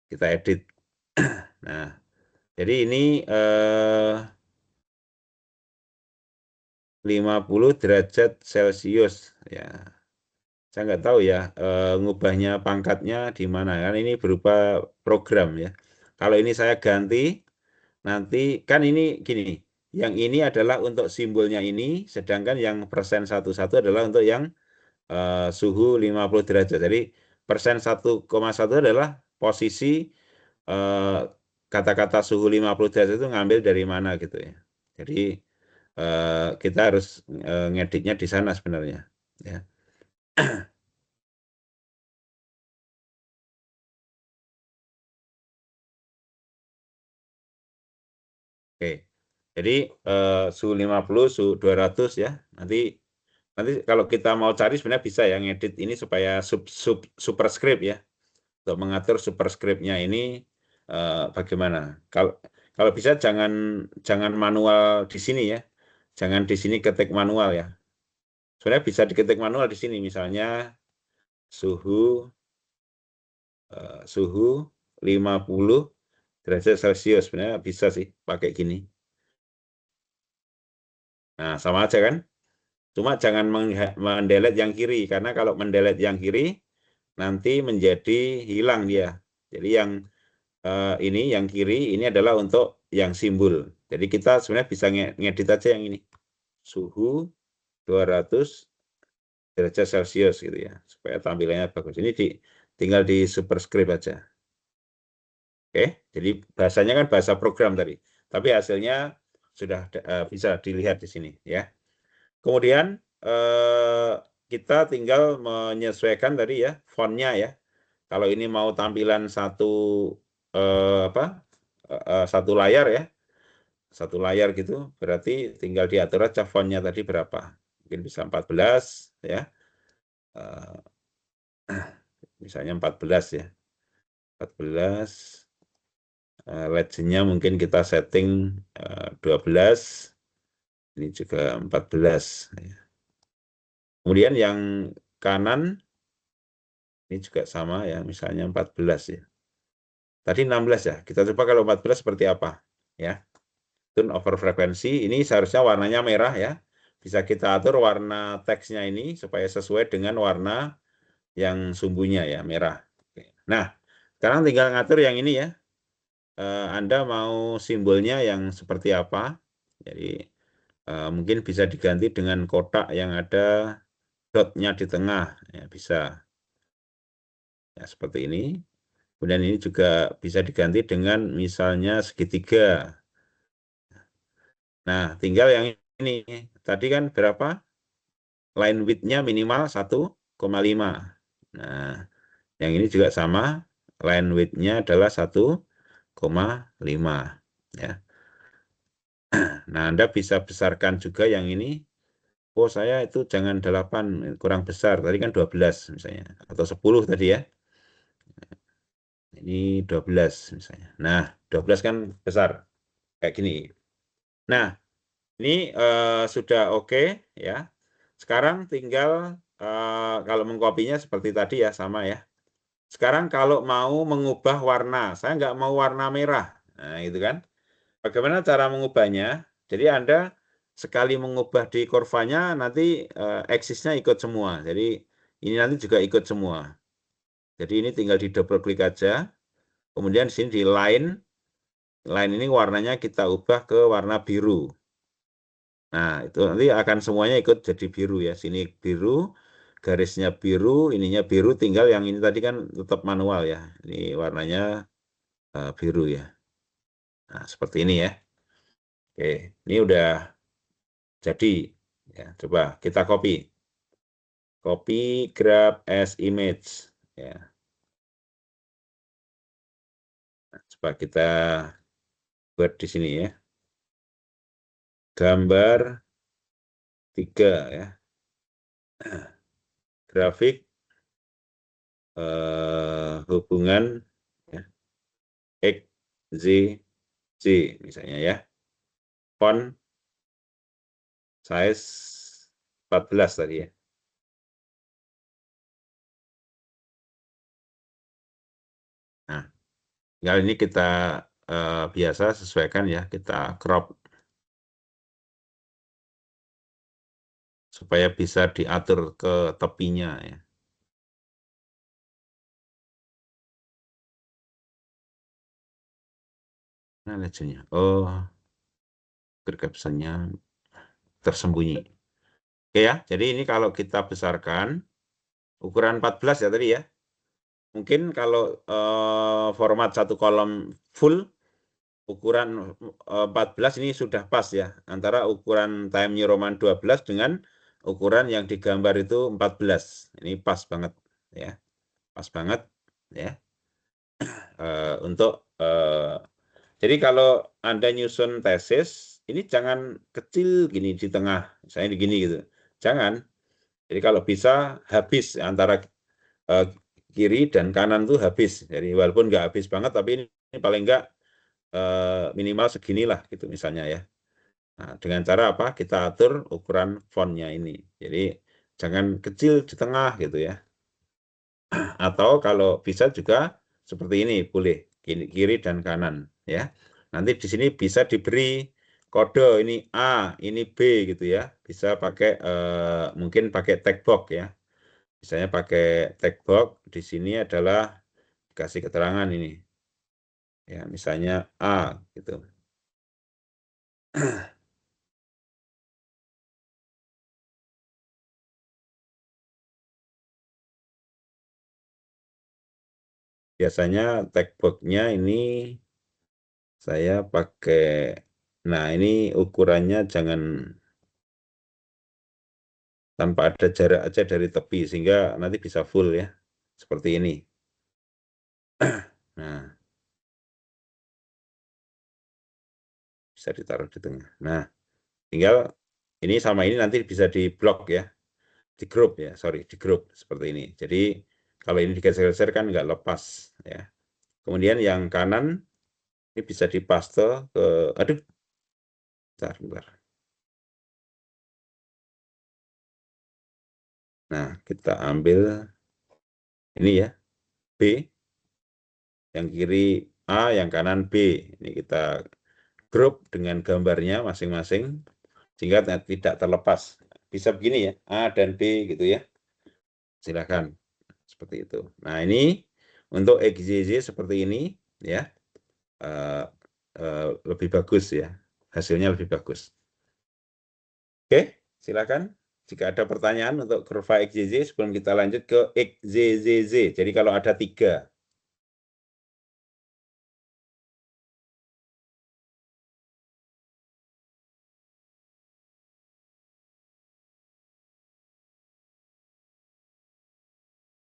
A: Kita edit. Nah, jadi ini 50 derajat Celcius ya. Saya nggak tahu ya ngubahnya pangkatnya di mana kan, ini berupa program ya. Kalau ini saya ganti nanti kan ini gini, yang ini adalah untuk simbolnya ini, sedangkan yang persen 1,1 adalah untuk yang suhu 50 derajat. Jadi persen 1,1 adalah posisi kata-kata suhu 50 derajat itu ngambil dari mana gitu ya. Jadi kita harus ngeditnya di sana sebenarnya ya. Oke. Jadi suhu 50, suhu 200 ya. Nanti kalau kita mau cari sebenarnya bisa ya ngedit ini supaya superscript ya. Untuk mengatur superscriptnya ini bagaimana? Kalau bisa jangan manual di sini ya. Jangan di sini ketik manual ya. Sebenarnya bisa diketik manual di sini, misalnya suhu 50 derajat Celcius, sebenarnya bisa sih pakai gini. Nah, sama aja kan? Cuma jangan mendelete yang kiri, karena kalau mendelete yang kiri nanti menjadi hilang dia. Jadi yang ini yang kiri ini adalah untuk yang simbol. Jadi kita sebenarnya bisa ngedit aja yang ini. Suhu 200 derajat Celcius gitu ya, supaya tampilannya bagus. Ini tinggal di superscript aja. Oke, jadi bahasanya kan bahasa program tadi, tapi hasilnya sudah bisa dilihat di sini ya. Kemudian kita tinggal menyesuaikan tadi ya fontnya ya. Kalau ini mau tampilan satu layar ya, satu layar gitu, berarti tinggal diatur aja fontnya tadi berapa. Mungkin bisa 14 ya. Misalnya 14 ya. 14. Legendnya mungkin kita setting 12. Ini juga 14. Kemudian yang kanan ini juga sama ya, misalnya 14 ya. Tadi 16 ya. Kita coba kalau 14 seperti apa ya. Tune over frekuensi ini seharusnya warnanya merah ya. Bisa kita atur warna teksnya ini supaya sesuai dengan warna yang sumbunya ya, merah. Nah, sekarang tinggal ngatur yang ini ya. Anda mau simbolnya yang seperti apa? Jadi mungkin bisa diganti dengan kotak yang ada dotnya di tengah, ya bisa. Ya, seperti ini. Kemudian ini juga bisa diganti dengan misalnya segitiga. Nah, tinggal yang ini. Tadi kan berapa? Line width-nya minimal 1,5. Nah, yang ini juga sama. Line width-nya adalah 1,5 ya. Nah, Anda bisa besarkan juga yang ini oh saya itu jangan 8, kurang besar, tadi kan 12 misalnya, atau 10 tadi ya. Ini 12 misalnya. Nah, 12 kan besar, kayak gini. Nah, ini sudah oke ya. Sekarang tinggal kalau mengkopinya seperti tadi ya, sama ya. Sekarang kalau mau mengubah warna, saya nggak mau warna merah. Nah, itu kan. Bagaimana cara mengubahnya? Jadi Anda sekali mengubah di kurvanya, nanti eksisnya ikut semua. Jadi ini nanti juga ikut semua. Jadi ini tinggal di double klik aja. Kemudian di sini di line ini warnanya kita ubah ke warna biru. Nah, itu nanti akan semuanya ikut jadi biru ya. Sini biru, garisnya biru, ininya biru, tinggal yang ini tadi kan tetap manual ya. Ini warnanya biru ya. Nah, seperti ini ya. Oke, ini udah jadi. Ya, coba kita copy. Copy, grab as image. Ya. Nah, coba kita buat di sini ya. Gambar 3 ya. Grafik hubungan ya, X, Z, J misalnya ya. Font size 14 tadi ya. Nah, tinggal ini kita biasa sesuaikan ya, kita crop supaya bisa diatur ke tepinya ya. Nah, legendnya. Oh, captionnya tersembunyi. Oke ya, jadi ini kalau kita besarkan ukuran 14 ya tadi ya. Mungkin kalau format satu kolom full ukuran 14 ini sudah pas ya, antara ukuran Times New Roman 12 dengan ukuran yang digambar itu 14. Ini pas banget ya. Pas banget ya. Untuk jadi kalau Anda nyusun tesis, ini jangan kecil gini di tengah, misalnya begini gitu. Jangan. Jadi kalau bisa habis antara kiri dan kanan tuh habis. Jadi walaupun nggak habis banget, tapi ini paling nggak minimal seginilah gitu misalnya ya. Nah, dengan cara apa? Kita atur ukuran fontnya ini. Jadi jangan kecil di tengah gitu ya. Atau kalau bisa juga seperti ini boleh kiri dan kanan ya. Nanti di sini bisa diberi kode ini A, ini B gitu ya. Bisa pakai mungkin pakai tag box ya. Misalnya pakai tag box di sini adalah kasih keterangan ini. Ya, misalnya A gitu. Biasanya tag box-nya ini saya pakai, nah ini ukurannya jangan tanpa ada jarak aja dari tepi sehingga nanti bisa full ya, seperti ini. Nah, bisa ditaruh di tengah. Nah, tinggal ini sama ini nanti bisa di blok ya, di grup ya, sorry, di grup seperti ini. Jadi kalau ini digeser-geser kan nggak lepas ya. Kemudian yang kanan ini bisa dipaste ke, aduh, bentar. Nah, kita ambil ini ya, B, yang kiri A, yang kanan B. Ini kita grup dengan gambarnya masing-masing, sehingga tidak terlepas. Bisa begini ya, A dan B gitu ya. Silakan, seperti itu. Nah, ini untuk XYZ seperti ini ya, lebih bagus ya, hasilnya lebih bagus. Oke, silakan. Jika ada pertanyaan untuk kurva XYZ sebelum kita lanjut ke XZZZ. Jadi kalau ada 3.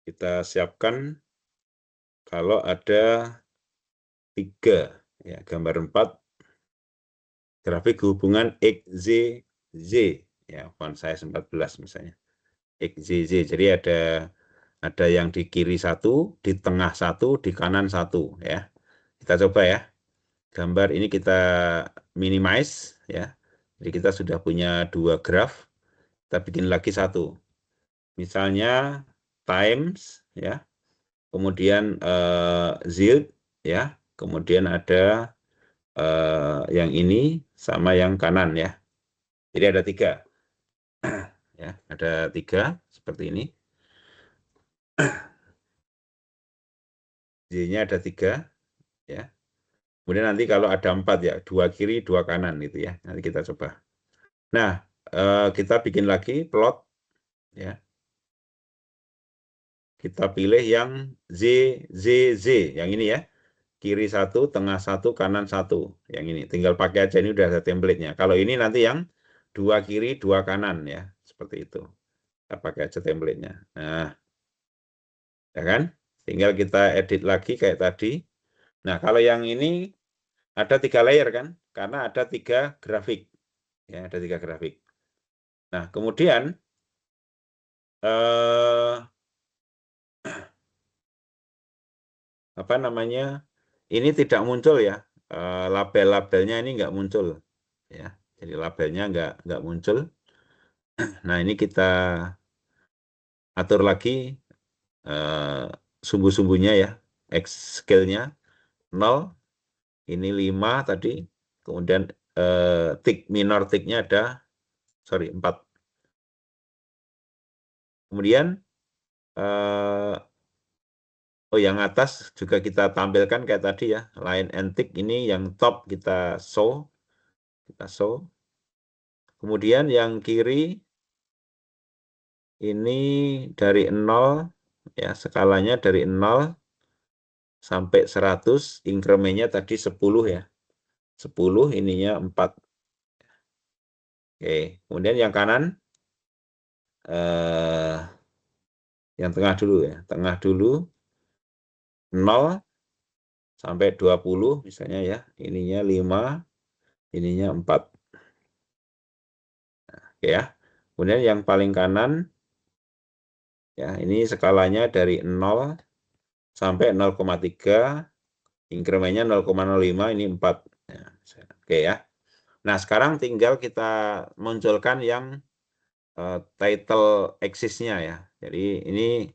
A: Kita siapkan kalau ada 3, ya, gambar 4, grafik hubungan XZZ, ya, font size 14 misalnya. XZZ. Jadi ada yang di kiri satu, di tengah satu, di kanan satu, ya. Kita coba ya. Gambar ini kita minimize, ya. Jadi kita sudah punya 2 graf. Kita bikin lagi satu. Misalnya times, ya. Kemudian yield, ya. Kemudian ada yang ini sama yang kanan, ya. Jadi ada 3. Ya, ada 3 seperti ini. Y-nya ada 3, ya. Kemudian nanti kalau ada 4 ya, 2 kiri, 2 kanan gitu ya. Nanti kita coba. Nah, kita bikin lagi plot, ya. Kita pilih yang Z, yang ini ya. Kiri 1, tengah 1, kanan 1. Yang ini, tinggal pakai aja, ini udah ada template-nya. Kalau ini nanti yang 2 kiri, 2 kanan ya. Seperti itu. Kita pakai aja template-nya. Nah, ya kan? Tinggal kita edit lagi kayak tadi. Nah, kalau yang ini ada 3 layer kan? Karena ada 3 grafik. Ya, ada 3 grafik. Nah, kemudian apa namanya? Ini tidak muncul ya. Label-labelnya ini nggak muncul ya. Jadi labelnya nggak muncul. Nah, ini kita atur lagi sumbu-sumbunya ya. X scale-nya 0, ini 5 tadi. Kemudian tick minor tick-nya ada 4. Kemudian oh, yang atas juga kita tampilkan kayak tadi ya, line and tick ini yang top kita show. Kemudian yang kiri ini dari 0 ya, skalanya dari 0 sampai 100, incrementnya tadi 10 ya. 10 ininya 4. Oke, kemudian yang kanan yang tengah dulu ya. Tengah dulu 0 sampai 20 misalnya ya. Ininya 5, ininya 4. Oke ya. Kemudian yang paling kanan ya, ini skalanya dari 0 sampai 0,3, incrementnya 0,05, ini 4. Ya, oke ya. Nah, sekarang tinggal kita munculkan yang title axis-nya ya. Jadi ini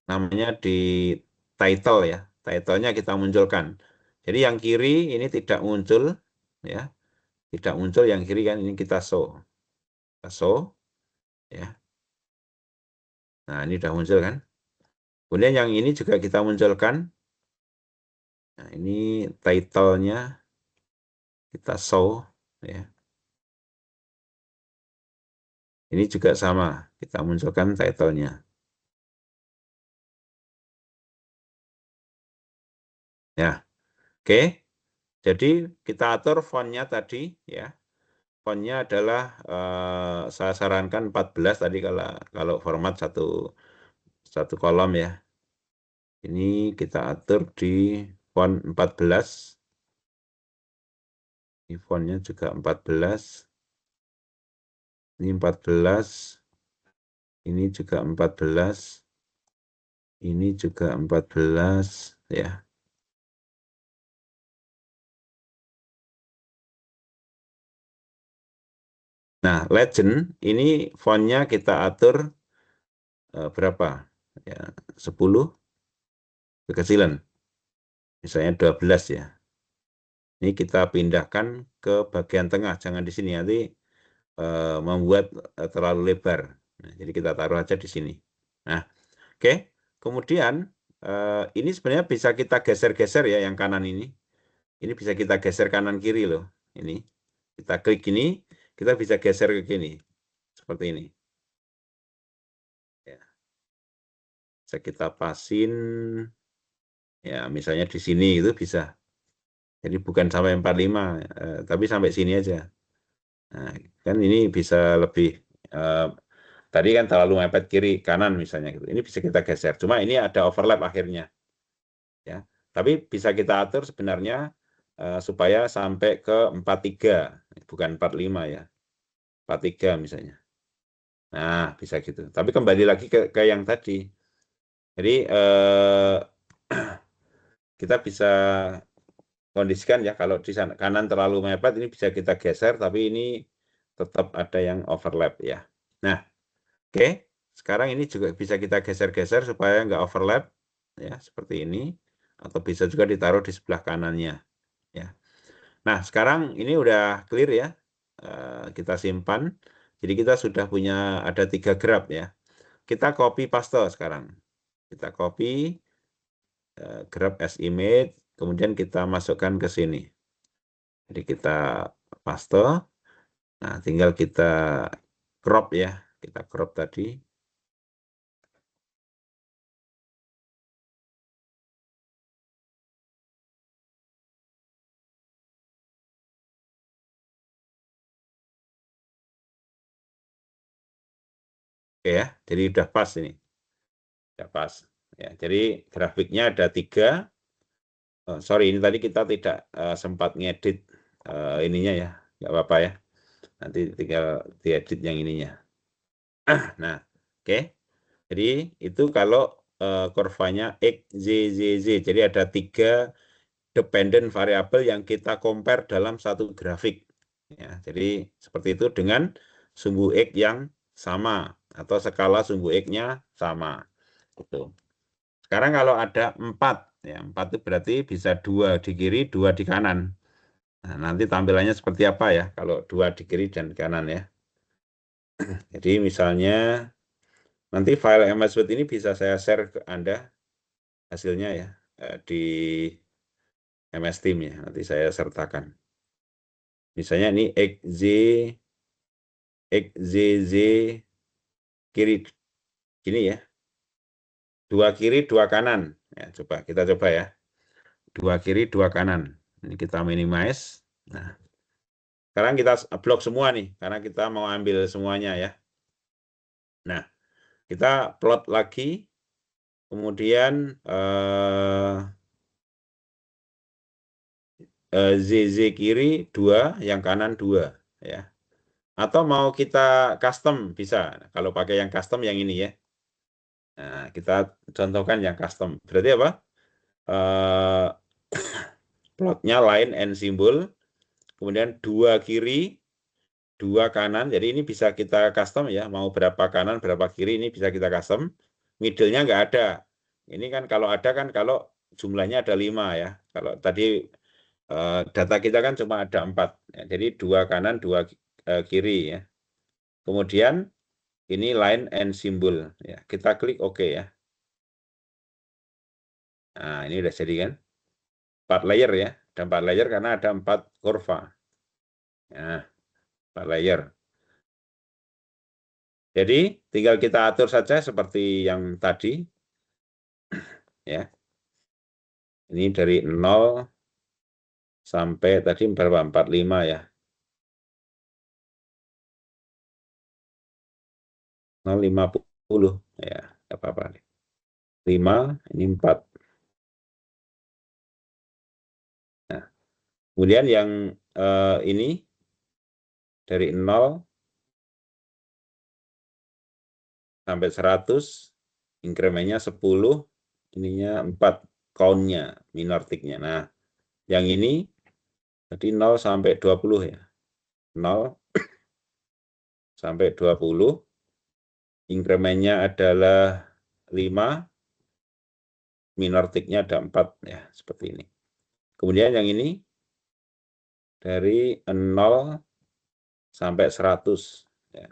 A: namanya di title ya. Title-nya kita munculkan. Jadi yang kiri ini tidak muncul ya. Tidak muncul yang kiri kan, ini kita show. Kita show ya. Nah, ini sudah muncul kan. Kemudian yang ini juga kita munculkan. Nah, ini title-nya kita show ya. Ini juga sama, kita munculkan title-nya. Ya. Oke. Jadi kita atur font-nya tadi ya. Font-nya adalah saya sarankan 14 tadi kalau format satu kolom ya. Ini kita atur di font 14. Ini font-nya juga 14. Ini 14. Ini juga 14. Ini juga 14 ya. Nah, legend ini font-nya kita atur berapa? Ya, 10 kekecilan. Misalnya 12 ya. Ini kita pindahkan ke bagian tengah, jangan di sini, nanti membuat terlalu lebar. Nah, jadi kita taruh aja di sini. Nah, oke. Kemudian ini sebenarnya bisa kita geser-geser ya, yang kanan ini. Ini bisa kita geser kanan kiri loh. Ini kita klik ini, kita bisa geser ke sini, seperti ini. Ya. Bisa kita pasin, ya misalnya di sini itu bisa. Jadi bukan sampai 45, tapi sampai sini aja. Nah, kan ini bisa lebih, tadi kan terlalu mepet kiri kanan misalnya gitu. Ini bisa kita geser. Cuma ini ada overlap akhirnya. Ya. Tapi bisa kita atur sebenarnya supaya sampai ke 43, bukan 45 ya. 43 misalnya. Nah, bisa gitu. Tapi kembali lagi ke yang tadi. Jadi kita bisa kondisikan ya, kalau di sana kanan terlalu mepet ini bisa kita geser, tapi ini tetap ada yang overlap ya. Nah, oke. Sekarang ini juga bisa kita geser-geser supaya nggak overlap ya, seperti ini. Atau bisa juga ditaruh di sebelah kanannya ya. Nah, sekarang ini udah clear ya. Kita simpan. Jadi kita sudah punya ada 3 grab ya. Kita copy paste sekarang. Kita copy grab as image, kemudian kita masukkan ke sini. Jadi kita paste. Nah, tinggal kita crop ya. Kita crop tadi. Oke ya, jadi udah pas ini. Udah pas. Ya, jadi grafiknya ada 3. Sorry, ini tadi kita tidak sempat ngedit ininya ya. Nggak apa-apa ya. Nanti tinggal diedit yang ininya. Nah, oke. Jadi itu kalau kurvanya X, Z, Z, Z. Jadi ada 3 dependent variabel yang kita compare dalam satu grafik. Ya, jadi seperti itu dengan sumbu X yang sama atau skala sumbu X-nya sama. Gitu. Sekarang kalau ada 4, ya 4 itu berarti bisa 2 di kiri, 2 di kanan. Nah, nanti tampilannya seperti apa ya kalau 2 di kiri dan di kanan ya. Jadi misalnya nanti file MS Word ini bisa saya share ke Anda hasilnya ya di MS Team ya, nanti saya sertakan. Misalnya ini XZ kiri gini ya. 2 kiri, 2 kanan. Ya, kita coba ya. 2 kiri, 2 kanan. Ini kita minimize. Nah, sekarang kita blok semua nih karena kita mau ambil semuanya ya. Nah, kita plot lagi. Kemudian ZZ kiri 2, yang kanan 2 ya. Atau mau kita custom bisa. Kalau pakai yang custom yang ini ya. Nah, kita contohkan yang custom. Berarti apa? Plotnya line and symbol. Kemudian 2 kiri, 2 kanan. Jadi ini bisa kita custom ya. Mau berapa kanan, berapa kiri ini bisa kita custom. Middle-nya nggak ada. Ini kan kalau ada kan kalau jumlahnya ada 5 ya. Kalau tadi data kita kan cuma ada 4. Ya, jadi 2 kanan, 2 kiri ya. Kemudian ini line and symbol. Ya, kita klik OK ya. Nah, ini udah jadi kan. 4 layer ya. Ada 4 layer karena ada 4 kurva. Nah, 4 layer. Jadi tinggal kita atur saja seperti yang tadi. Ya. Ini dari 0 sampai tadi berapa? 45 ya. 0,50 ya, apa-apa. 5, ini 4. Nah, kemudian yang ini dari 0 sampai 100, incrementnya 10, ininya 4, count-nya, minortiknya. Nah, yang ini tadi 0 sampai 20 ya. 0 sampai 20, incrementnya adalah 5, minortiknya ada 4 ya, seperti ini. Kemudian yang ini dari 0 sampai 100 ya.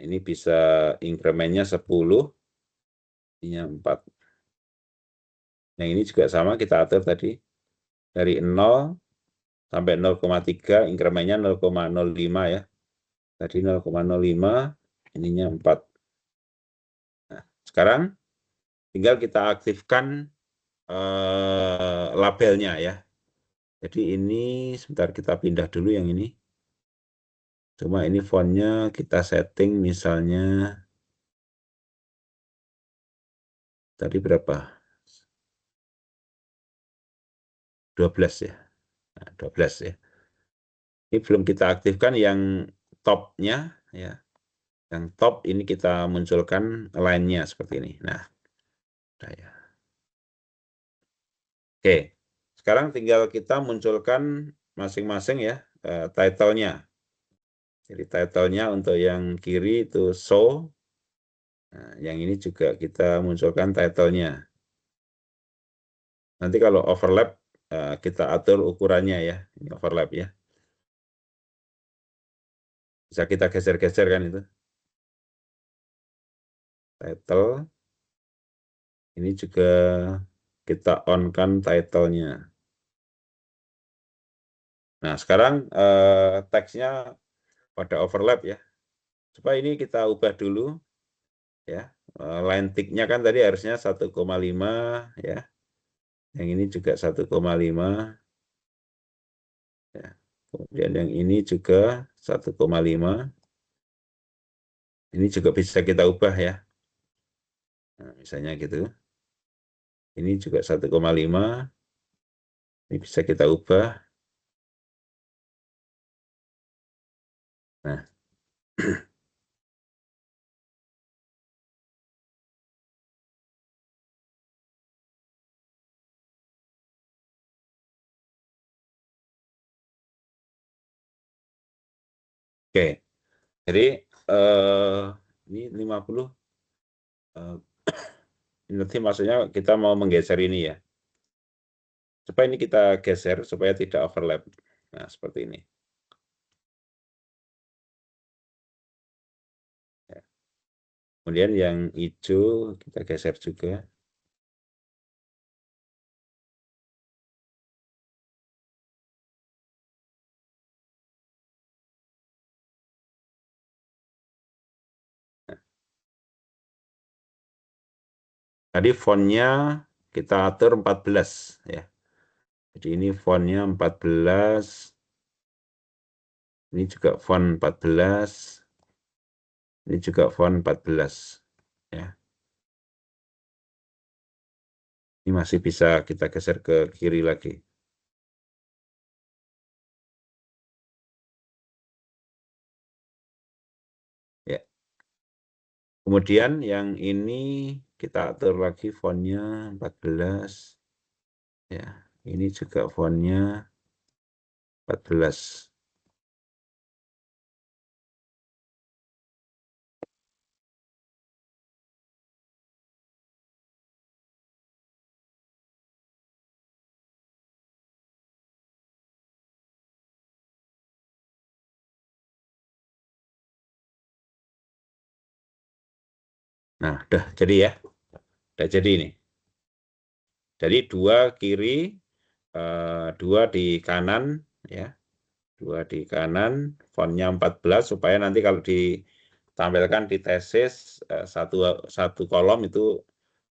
A: Ini bisa incrementnya 10, ininya 4. Yang ini juga sama kita atur tadi dari 0 sampai 0,3, incrementnya 0,05 ya. Tadi 0,05, ininya 4. Nah, sekarang tinggal kita aktifkan labelnya ya. Jadi ini sebentar kita pindah dulu yang ini. Cuma ini fontnya kita setting misalnya tadi berapa? 12 ya. Nah, 12 ya. Ini belum kita aktifkan yang topnya ya. Yang top ini kita munculkan line-nya seperti ini. Nah, udah ya. Oke, sekarang tinggal kita munculkan masing-masing ya title-nya. Jadi title-nya untuk yang kiri itu show. Nah, yang ini juga kita munculkan title-nya. Nanti kalau overlap kita atur ukurannya ya. Ini overlap ya. Bisa kita geser-geser kan itu. Title. Ini juga kita on-kan title-nya. Nah, sekarang teksnya pada overlap ya. Supaya ini kita ubah dulu ya. Line tick-nya kan tadi harusnya 1,5 ya. Yang ini juga 1,5 ya. Kemudian yang ini juga 1,5. Ini juga bisa kita ubah ya. Nah, misalnya gitu. Ini juga 1,5. Ini bisa kita ubah. Nah. Oke. Jadi ini 50. Nanti maksudnya kita mau menggeser ini ya. Supaya ini kita geser supaya tidak overlap. Nah, seperti ini. Ya. Kemudian yang hijau kita geser juga. Nah. Tadi fontnya kita atur 14 ya. Jadi ini fontnya 14. Ini juga font 14. Ini juga font 14 ya. Ini masih bisa kita geser ke kiri lagi. Ya. Kemudian yang ini kita atur lagi fontnya 14. Ya, ini juga fontnya 14. Nah, udah jadi ya. Udah jadi ini. Jadi 2 kiri, 2 di kanan ya. 2 di kanan, fontnya 14 supaya nanti kalau ditampilkan di tesis satu kolom itu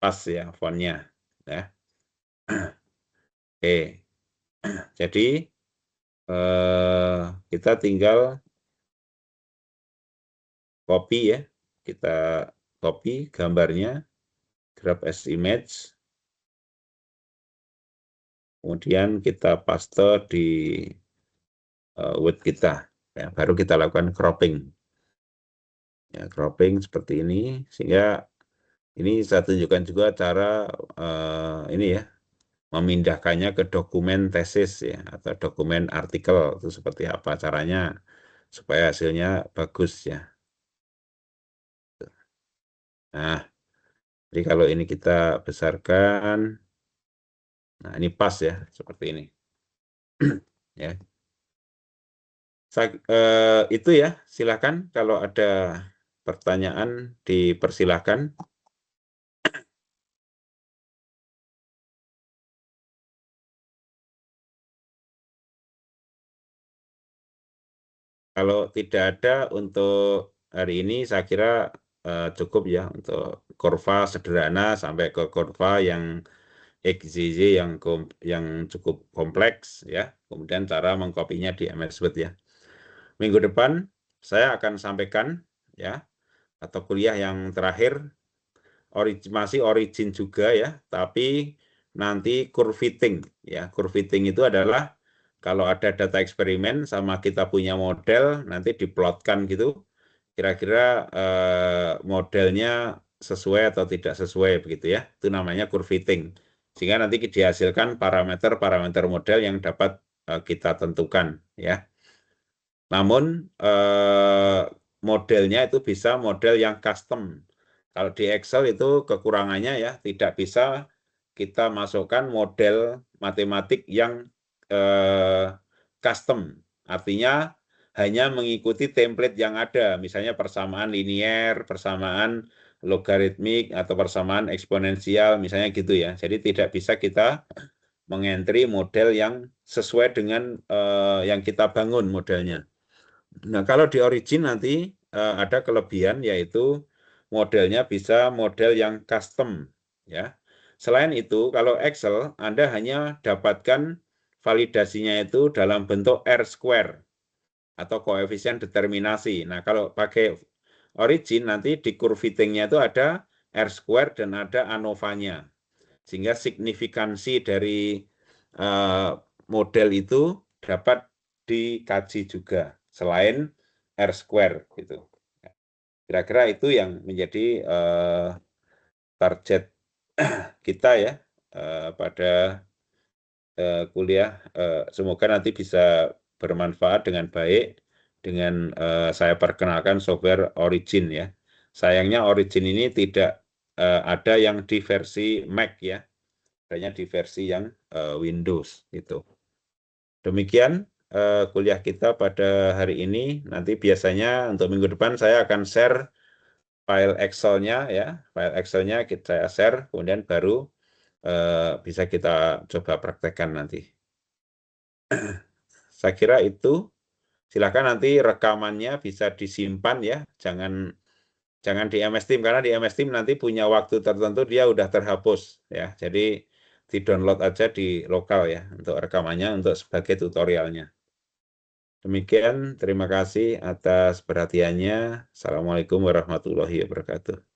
A: pas ya fontnya ya. Oke. Jadi kita tinggal copy ya. Kita copy gambarnya, grab as image. Kemudian kita paste di Word kita ya, baru kita lakukan cropping ya, cropping seperti ini sehingga ini saya tunjukkan juga cara ini ya memindahkannya ke dokumen tesis ya atau dokumen artikel itu seperti apa caranya supaya hasilnya bagus ya. Nah, jadi kalau ini kita besarkan, nah ini pas ya seperti ini ya. Itu ya, silakan kalau ada pertanyaan dipersilahkan. Kalau tidak ada untuk hari ini saya kira cukup ya untuk kurva sederhana sampai ke kurva yang XYZ yang cukup kompleks ya. Kemudian cara mengkopinya di MS Word ya. Minggu depan saya akan sampaikan ya atau kuliah yang terakhir masih origin juga ya, tapi nanti curve fitting ya. Curve fitting itu adalah kalau ada data eksperimen sama kita punya model nanti diplotkan gitu. kira-kira modelnya sesuai atau tidak sesuai begitu ya. Itu namanya curve fitting. Sehingga nanti dihasilkan parameter-parameter model yang dapat kita tentukan ya. Namun modelnya itu bisa model yang custom. Kalau di Excel itu kekurangannya ya, tidak bisa kita masukkan model matematik yang custom. Artinya hanya mengikuti template yang ada, misalnya persamaan linier, persamaan logaritmik, atau persamaan eksponensial, misalnya gitu ya. Jadi tidak bisa kita mengentry model yang sesuai dengan yang kita bangun modelnya. Nah, kalau di Origin nanti ada kelebihan, yaitu modelnya bisa model yang custom ya. Selain itu, kalau Excel Anda hanya dapatkan validasinya itu dalam bentuk R-square atau koefisien determinasi. Nah, kalau pakai Origin nanti di curve fitting-nya itu ada R-square dan ada ANOVA-nya. Sehingga signifikansi dari model itu dapat dikaji juga selain R-square gitu. Kira-kira itu yang menjadi target kita ya pada kuliah. Semoga nanti bisa bermanfaat dengan baik dengan saya perkenalkan software Origin ya. Sayangnya Origin ini tidak ada yang di versi Mac ya, hanya di versi yang Windows gitu. Demikian kuliah kita pada hari ini. Nanti biasanya untuk minggu depan saya akan share file Excel-nya ya, file Excel-nya saya share, kemudian baru bisa kita coba praktekkan nanti. Saya kira itu. Silakan nanti rekamannya bisa disimpan ya, jangan di MS Team, karena di MS Team nanti punya waktu tertentu dia udah terhapus ya. Jadi di-download aja di lokal ya untuk rekamannya, untuk sebagai tutorialnya. Demikian, terima kasih atas perhatiannya. Assalamualaikum warahmatullahi wabarakatuh.